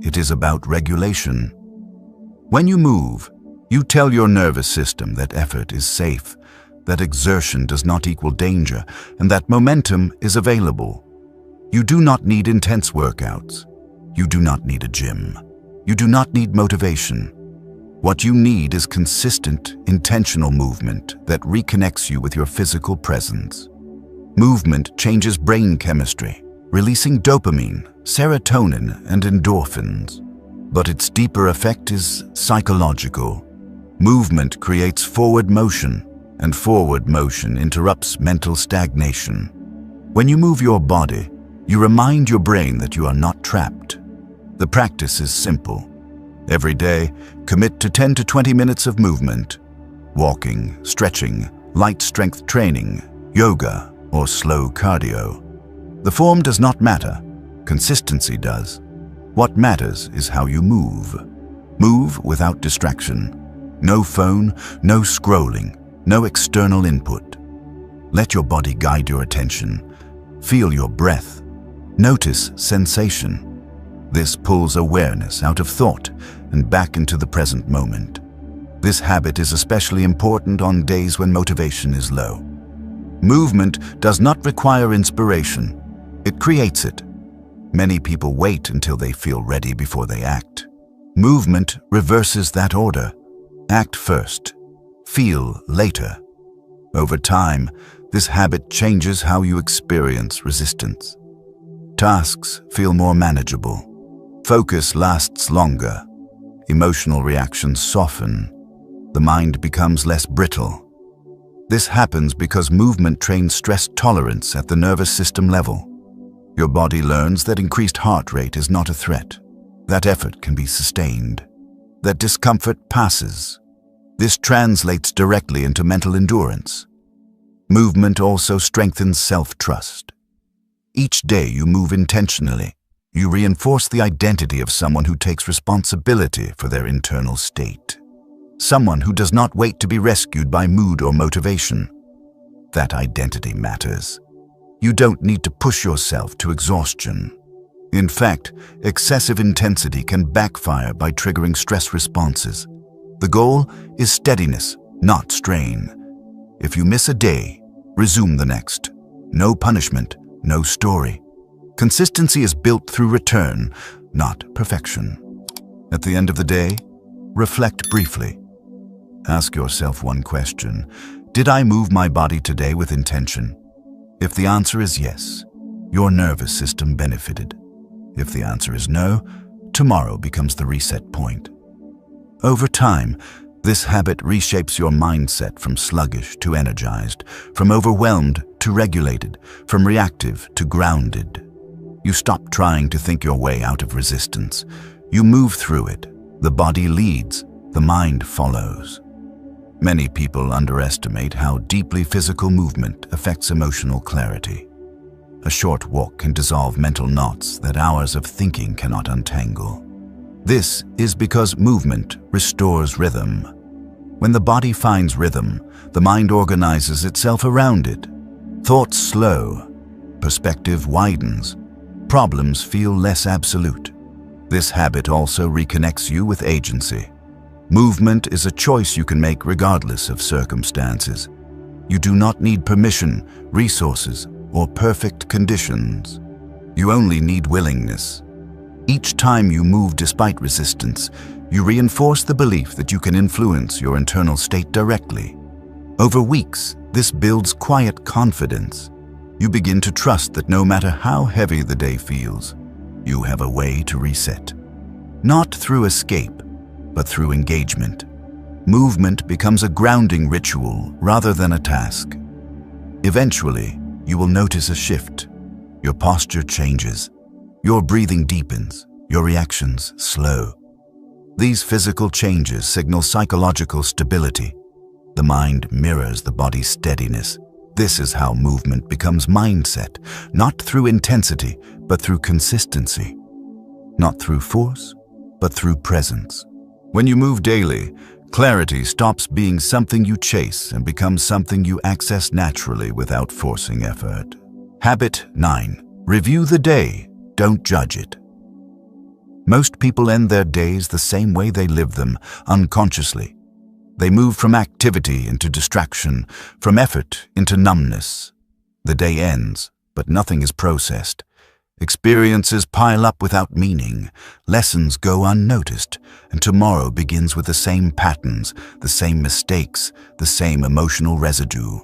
It is about regulation. When you move, you tell your nervous system that effort is safe, that exertion does not equal danger, and that momentum is available. You do not need intense workouts. You do not need a gym. You do not need motivation. What you need is consistent, intentional movement that reconnects you with your physical presence. Movement changes brain chemistry, releasing dopamine, serotonin, and endorphins. But its deeper effect is psychological. Movement creates forward motion, and forward motion interrupts mental stagnation. When you move your body, you remind your brain that you are not trapped. The practice is simple. Every day, commit to 10 to 20 minutes of movement. Walking, stretching, light strength training, yoga, or slow cardio. The form does not matter. Consistency does. What matters is how you move. Move without distraction. No phone, no scrolling, no external input. Let your body guide your attention. Feel your breath. Notice sensation. This pulls awareness out of thought and back into the present moment. This habit is especially important on days when motivation is low. Movement does not require inspiration. It creates it. Many people wait until they feel ready before they act. Movement reverses that order. Act first. Feel later. Over time, this habit changes how you experience resistance. Tasks feel more manageable. Focus lasts longer. Emotional reactions soften. The mind becomes less brittle. This happens because movement trains stress tolerance at the nervous system level. Your body learns that increased heart rate is not a threat, that effort can be sustained, that discomfort passes. This translates directly into mental endurance. Movement also strengthens self-trust. Each day you move intentionally. You reinforce the identity of someone who takes responsibility for their internal state. Someone who does not wait to be rescued by mood or motivation. That identity matters. You don't need to push yourself to exhaustion. In fact, excessive intensity can backfire by triggering stress responses. The goal is steadiness, not strain. If you miss a day, resume the next. No punishment, no story. Consistency is built through return, not perfection. At the end of the day, reflect briefly. Ask yourself one question. Did I move my body today with intention? If the answer is yes, your nervous system benefited. If the answer is no, tomorrow becomes the reset point. Over time, this habit reshapes your mindset from sluggish to energized, from overwhelmed to regulated, from reactive to grounded. You stop trying to think your way out of resistance. You move through it. The body leads, the mind follows. Many people underestimate how deeply physical movement affects emotional clarity. A short walk can dissolve mental knots that hours of thinking cannot untangle. This is because movement restores rhythm. When the body finds rhythm, the mind organizes itself around it. Thoughts slow, perspective widens, problems feel less absolute. This habit also reconnects you with agency. Movement is a choice you can make regardless of circumstances. You do not need permission, resources, or perfect conditions. You only need willingness. Each time you move despite resistance, you reinforce the belief that you can influence your internal state directly. Over weeks, this builds quiet confidence. You begin to trust that no matter how heavy the day feels, you have a way to reset. Not through escape, but through engagement. Movement becomes a grounding ritual rather than a task. Eventually, you will notice a shift. Your posture changes. Your breathing deepens. Your reactions slow. These physical changes signal psychological stability. The mind mirrors the body's steadiness. This is how movement becomes mindset, not through intensity, but through consistency. Not through force, but through presence. When you move daily, clarity stops being something you chase and becomes something you access naturally without forcing effort. Habit 9. Review the day, don't judge it. Most people end their days the same way they live them, unconsciously. They move from activity into distraction, from effort into numbness. The day ends, but nothing is processed. Experiences pile up without meaning, lessons go unnoticed, and tomorrow begins with the same patterns, the same mistakes, the same emotional residue.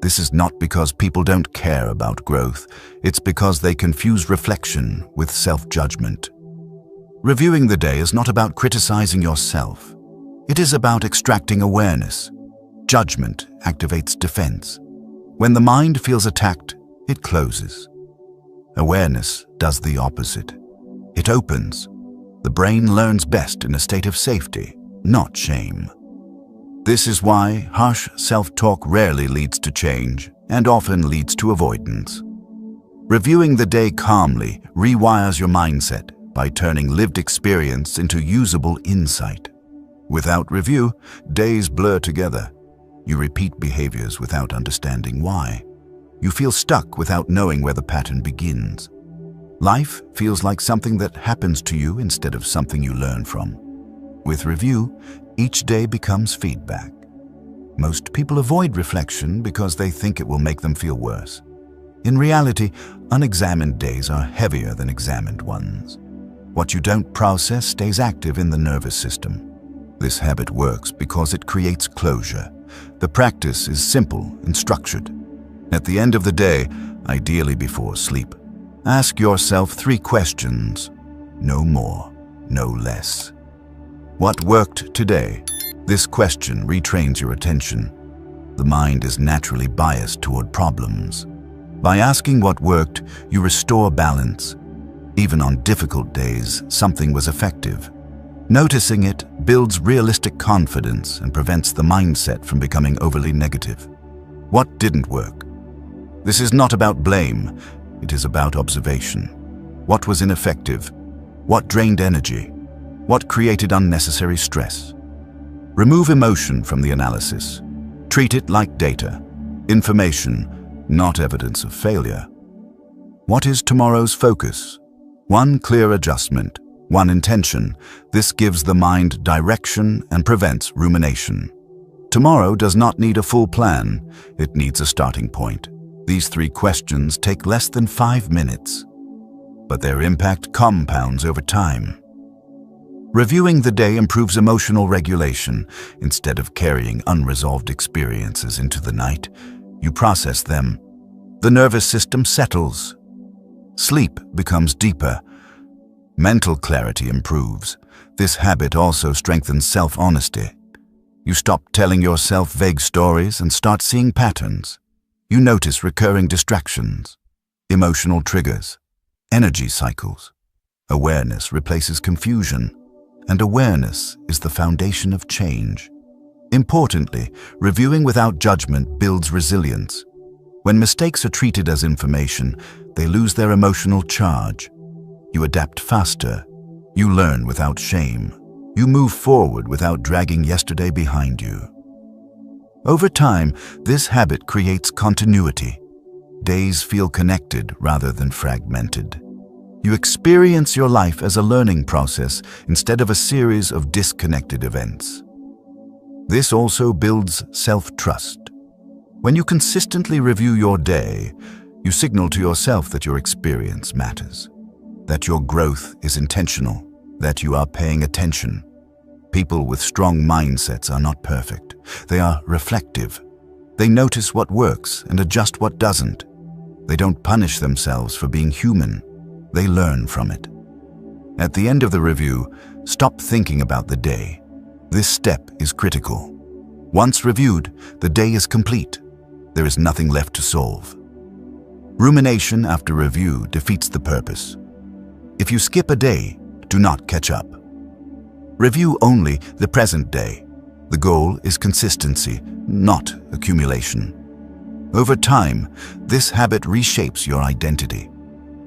This is not because people don't care about growth, it's because they confuse reflection with self-judgment. Reviewing the day is not about criticizing yourself. It is about extracting awareness. Judgment activates defense. When the mind feels attacked, it closes. Awareness does the opposite. It opens. The brain learns best in a state of safety, not shame. This is why harsh self-talk rarely leads to change and often leads to avoidance. Reviewing the day calmly rewires your mindset by turning lived experience into usable insight. Without review, days blur together. You repeat behaviors without understanding why. You feel stuck without knowing where the pattern begins. Life feels like something that happens to you instead of something you learn from. With review, each day becomes feedback. Most people avoid reflection because they think it will make them feel worse. In reality, unexamined days are heavier than examined ones. What you don't process stays active in the nervous system. This habit works because it creates closure. The practice is simple and structured. At the end of the day, ideally before sleep, ask yourself 3 questions. No more, no less. What worked today? This question retrains your attention. The mind is naturally biased toward problems. By asking what worked, you restore balance. Even on difficult days, something was effective. Noticing it builds realistic confidence and prevents the mindset from becoming overly negative. What didn't work? This is not about blame, it is about observation. What was ineffective? What drained energy? What created unnecessary stress? Remove emotion from the analysis. Treat it like data, information, not evidence of failure. What is tomorrow's focus? One clear adjustment, one intention. This gives the mind direction and prevents rumination. Tomorrow does not need a full plan, it needs a starting point. These 3 questions take less than 5 minutes, but their impact compounds over time. Reviewing the day improves emotional regulation. Instead of carrying unresolved experiences into the night, you process them. The nervous system settles. Sleep becomes deeper. Mental clarity improves. This habit also strengthens self-honesty. You stop telling yourself vague stories and start seeing patterns. You notice recurring distractions, emotional triggers, energy cycles. Awareness replaces confusion, and awareness is the foundation of change. Importantly, reviewing without judgment builds resilience. When mistakes are treated as information, they lose their emotional charge. You adapt faster. You learn without shame. You move forward without dragging yesterday behind you. Over time, this habit creates continuity. Days feel connected rather than fragmented. You experience your life as a learning process instead of a series of disconnected events. This also builds self-trust. When you consistently review your day, you signal to yourself that your experience matters, that your growth is intentional, that you are paying attention. People with strong mindsets are not perfect. They are reflective. They notice what works and adjust what doesn't. They don't punish themselves for being human. They learn from it. At the end of the review, stop thinking about the day. This step is critical. Once reviewed, the day is complete. There is nothing left to solve. Rumination after review defeats the purpose. If you skip a day, do not catch up. Review only the present day. The goal is consistency, not accumulation. Over time, this habit reshapes your identity.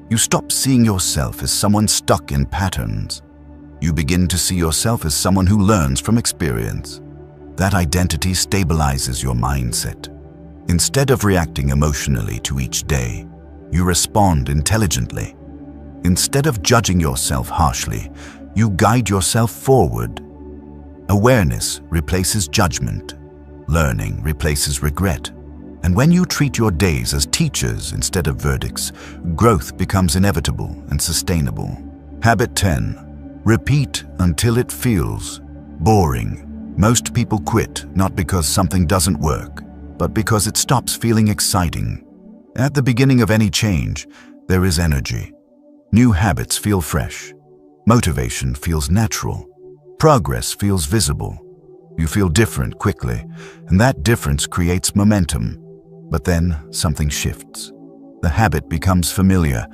You stop seeing yourself as someone stuck in patterns. You begin to see yourself as someone who learns from experience. That identity stabilizes your mindset. Instead of reacting emotionally to each day, you respond intelligently. Instead of judging yourself harshly, you guide yourself forward. Awareness replaces judgment. Learning replaces regret. And when you treat your days as teachers instead of verdicts, growth becomes inevitable and sustainable. Habit 10. Repeat until it feels boring. Most people quit not because something doesn't work, but because it stops feeling exciting. At the beginning of any change, there is energy. New habits feel fresh. Motivation feels natural. Progress feels visible. You feel different quickly, and that difference creates momentum. But then something shifts. The habit becomes familiar,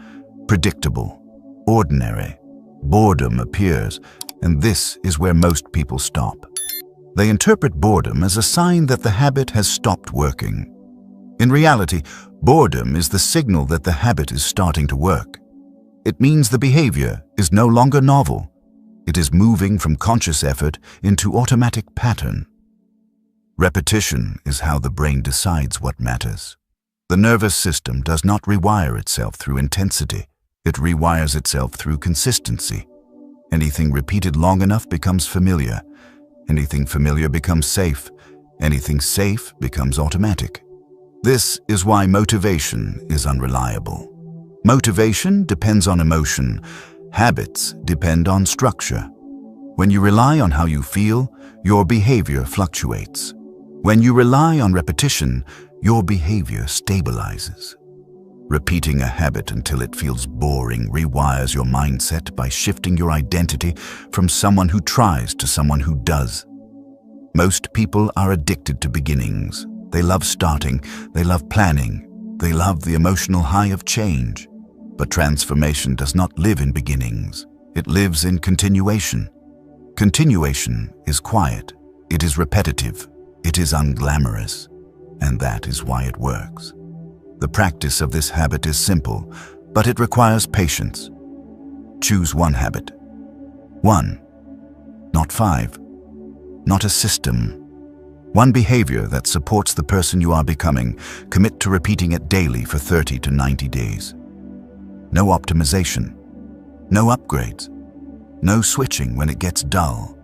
predictable, ordinary. Boredom appears, and this is where most people stop. They interpret boredom as a sign that the habit has stopped working. In reality, boredom is the signal that the habit is starting to work. It means the behavior is no longer novel. It is moving from conscious effort into automatic pattern. Repetition is how the brain decides what matters. The nervous system does not rewire itself through intensity. It rewires itself through consistency. Anything repeated long enough becomes familiar. Anything familiar becomes safe. Anything safe becomes automatic. This is why motivation is unreliable. Motivation depends on emotion. Habits depend on structure. When you rely on how you feel, your behavior fluctuates. When you rely on repetition, your behavior stabilizes. Repeating a habit until it feels boring rewires your mindset by shifting your identity from someone who tries to someone who does. Most people are addicted to beginnings. They love starting, they love planning, they love the emotional high of change. But transformation does not live in beginnings. It lives in continuation. Continuation is quiet. It is repetitive. It is unglamorous. And that is why it works. The practice of this habit is simple, but it requires patience. Choose one habit. 1. Not 5. Not a system. One behavior that supports the person you are becoming. Commit to repeating it daily for 30 to 90 days. No optimization. No upgrades. No switching when it gets dull.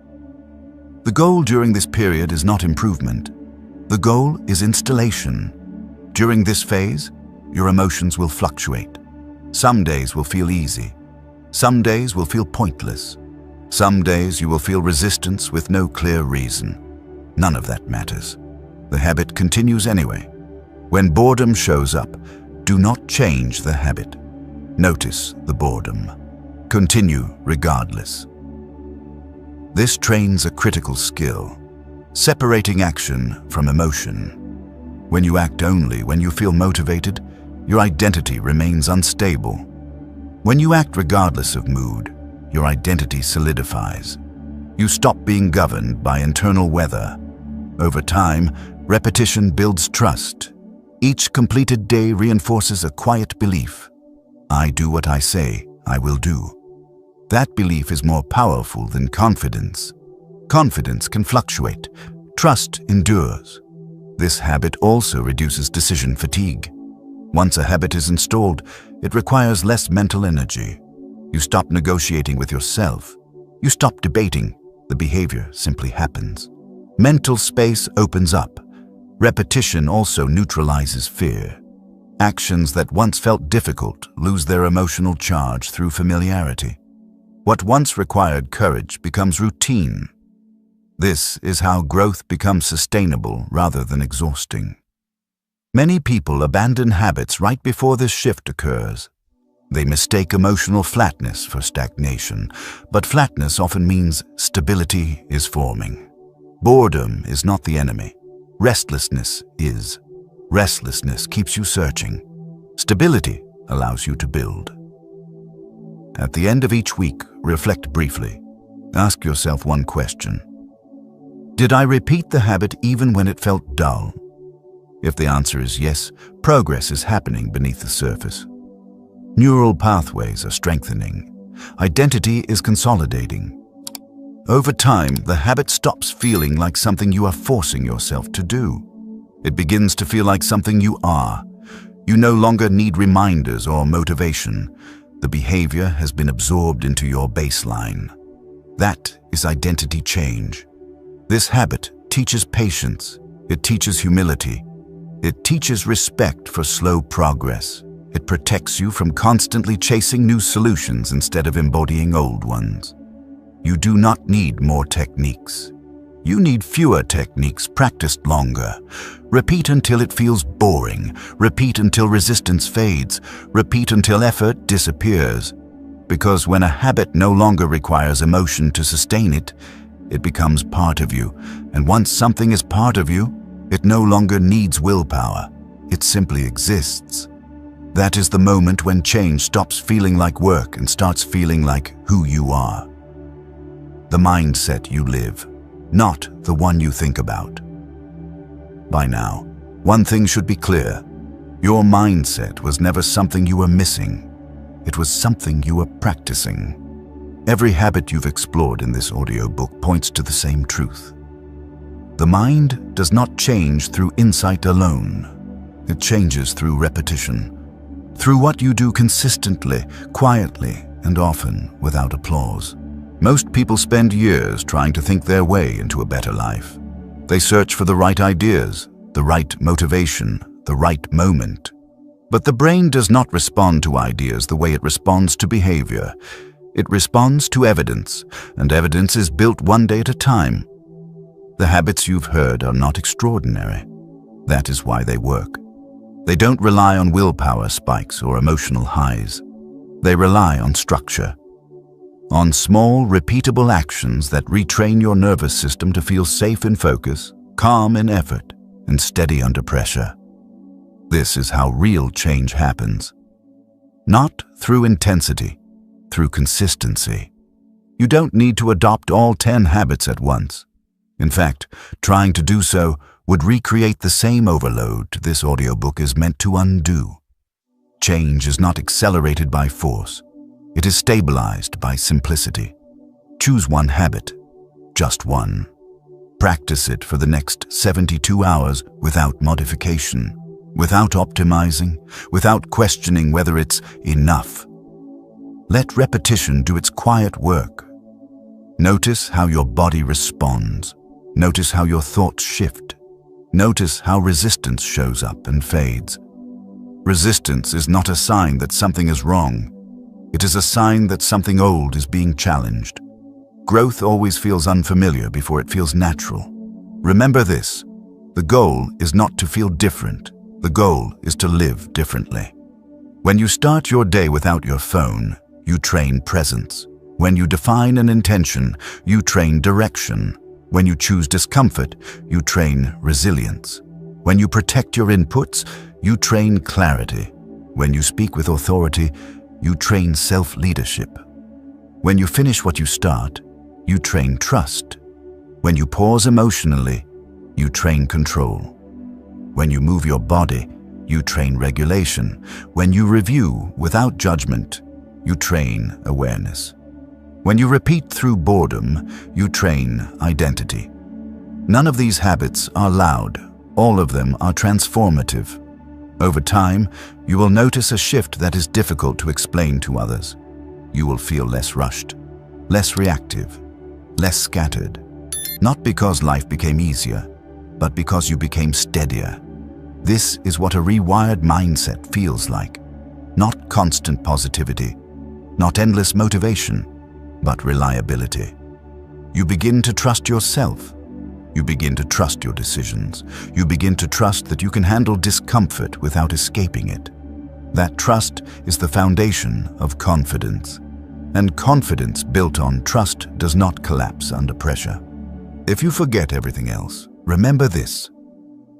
The goal during this period is not improvement. The goal is installation. During this phase, your emotions will fluctuate. Some days will feel easy. Some days will feel pointless. Some days you will feel resistance with no clear reason. None of that matters. The habit continues anyway. When boredom shows up, do not change the habit. Notice the boredom. Continue regardless. This trains a critical skill, separating action from emotion. When you act only when you feel motivated, your identity remains unstable. When you act regardless of mood, your identity solidifies. You stop being governed by internal weather. Over time, repetition builds trust. Each completed day reinforces a quiet belief. I do what I say I will do. That belief is more powerful than confidence. Confidence can fluctuate. Trust endures. This habit also reduces decision fatigue. Once a habit is installed, it requires less mental energy. You stop negotiating with yourself. You stop debating. The behavior simply happens. Mental space opens up. Repetition also neutralizes fear. Actions that once felt difficult lose their emotional charge through familiarity. What once required courage becomes routine. This is how growth becomes sustainable rather than exhausting. Many people abandon habits right before this shift occurs. They mistake emotional flatness for stagnation, but flatness often means stability is forming. Boredom is not the enemy. Restlessness is. Restlessness keeps you searching. Stability allows you to build. At the end of each week, reflect briefly. Ask yourself one question. Did I repeat the habit even when it felt dull? If the answer is yes, progress is happening beneath the surface. Neural pathways are strengthening. Identity is consolidating. Over time, the habit stops feeling like something you are forcing yourself to do. It begins to feel like something you are. You no longer need reminders or motivation. The behavior has been absorbed into your baseline. That is identity change. This habit teaches patience. It teaches humility. It teaches respect for slow progress. It protects you from constantly chasing new solutions instead of embodying old ones. You do not need more techniques. You need fewer techniques practiced longer. Repeat until it feels boring. Repeat until resistance fades. Repeat until effort disappears. Because when a habit no longer requires emotion to sustain it, it becomes part of you. And once something is part of you, it no longer needs willpower. It simply exists. That is the moment when change stops feeling like work and starts feeling like who you are. The mindset you live, not the one you think about. By now, one thing should be clear. Your mindset was never something you were missing. It was something you were practicing. Every habit you've explored in this audiobook points to the same truth. The mind does not change through insight alone. It changes through repetition, through what you do consistently, quietly, and often without applause. Most people spend years trying to think their way into a better life. They search for the right ideas, the right motivation, the right moment. But the brain does not respond to ideas the way it responds to behavior. It responds to evidence, and evidence is built one day at a time. The habits you've heard are not extraordinary. That is why they work. They don't rely on willpower spikes or emotional highs. They rely on structure, on small, repeatable actions that retrain your nervous system to feel safe in focus, calm in effort, and steady under pressure. This is how real change happens. Not through intensity, through consistency. You don't need to adopt all 10 habits at once. In fact, trying to do so would recreate the same overload this audiobook is meant to undo. Change is not accelerated by force. It is stabilized by simplicity. Choose one habit, just one. Practice it for the next 72 hours without modification, without optimizing, without questioning whether it's enough. Let repetition do its quiet work. Notice how your body responds. Notice how your thoughts shift. Notice how resistance shows up and fades. Resistance is not a sign that something is wrong. It is a sign that something old is being challenged. Growth always feels unfamiliar before it feels natural. Remember this: the goal is not to feel different. The goal is to live differently. When you start your day without your phone, you train presence. When you define an intention, you train direction. When you choose discomfort, you train resilience. When you protect your inputs, you train clarity. When you speak with authority, you train self-leadership. When you finish what you start, you train trust. When you pause emotionally, you train control. When you move your body, you train regulation. When you review without judgment, you train awareness. When you repeat through boredom, you train identity. None of these habits are loud. All of them are transformative. Over time, you will notice a shift that is difficult to explain to others. You will feel less rushed, less reactive, less scattered. Not because life became easier, but because you became steadier. This is what a rewired mindset feels like. Not constant positivity, not endless motivation, but reliability. You begin to trust yourself. You begin to trust your decisions. You begin to trust that you can handle discomfort without escaping it. That trust is the foundation of confidence. And confidence built on trust does not collapse under pressure. If you forget everything else, remember this: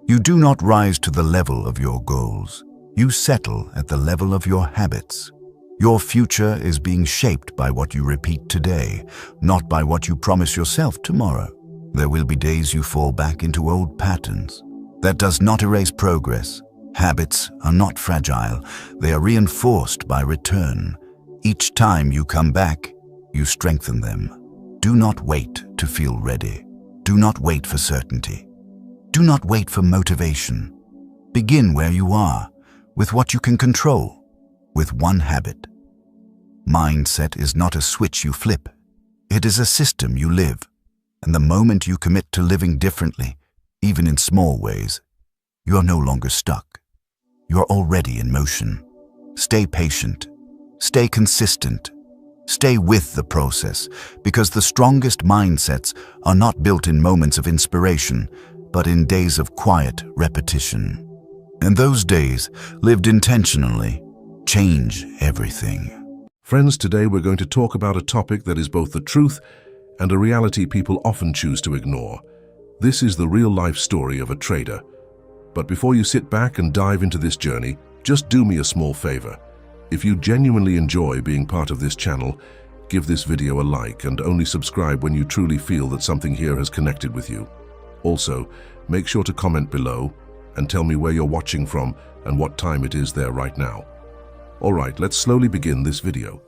you do not rise to the level of your goals. You settle at the level of your habits. Your future is being shaped by what you repeat today, not by what you promise yourself tomorrow. There will be days you fall back into old patterns. That does not erase progress. Habits are not fragile. They are reinforced by return. Each time you come back, you strengthen them. Do not wait to feel ready. Do not wait for certainty. Do not wait for motivation. Begin where you are, with what you can control, with one habit. Mindset is not a switch you flip. It is a system you live. And the moment you commit to living differently, even in small ways, you are no longer stuck. You are already in motion. Stay patient. Stay consistent. Stay with the process, because the strongest mindsets are not built in moments of inspiration, but in days of quiet repetition. And those days, lived intentionally, change everything.
Friends, today we're going to talk about a topic that is both the truth and a reality people often choose to ignore. This is the real-life story of a trader. But before you sit back and dive into this journey, just do me a small favor. If you genuinely enjoy being part of this channel, give this video a like and only subscribe when you truly feel that something here has connected with you. Also, make sure to comment below and tell me where you're watching from and what time it is there right now. All right, let's slowly begin this video.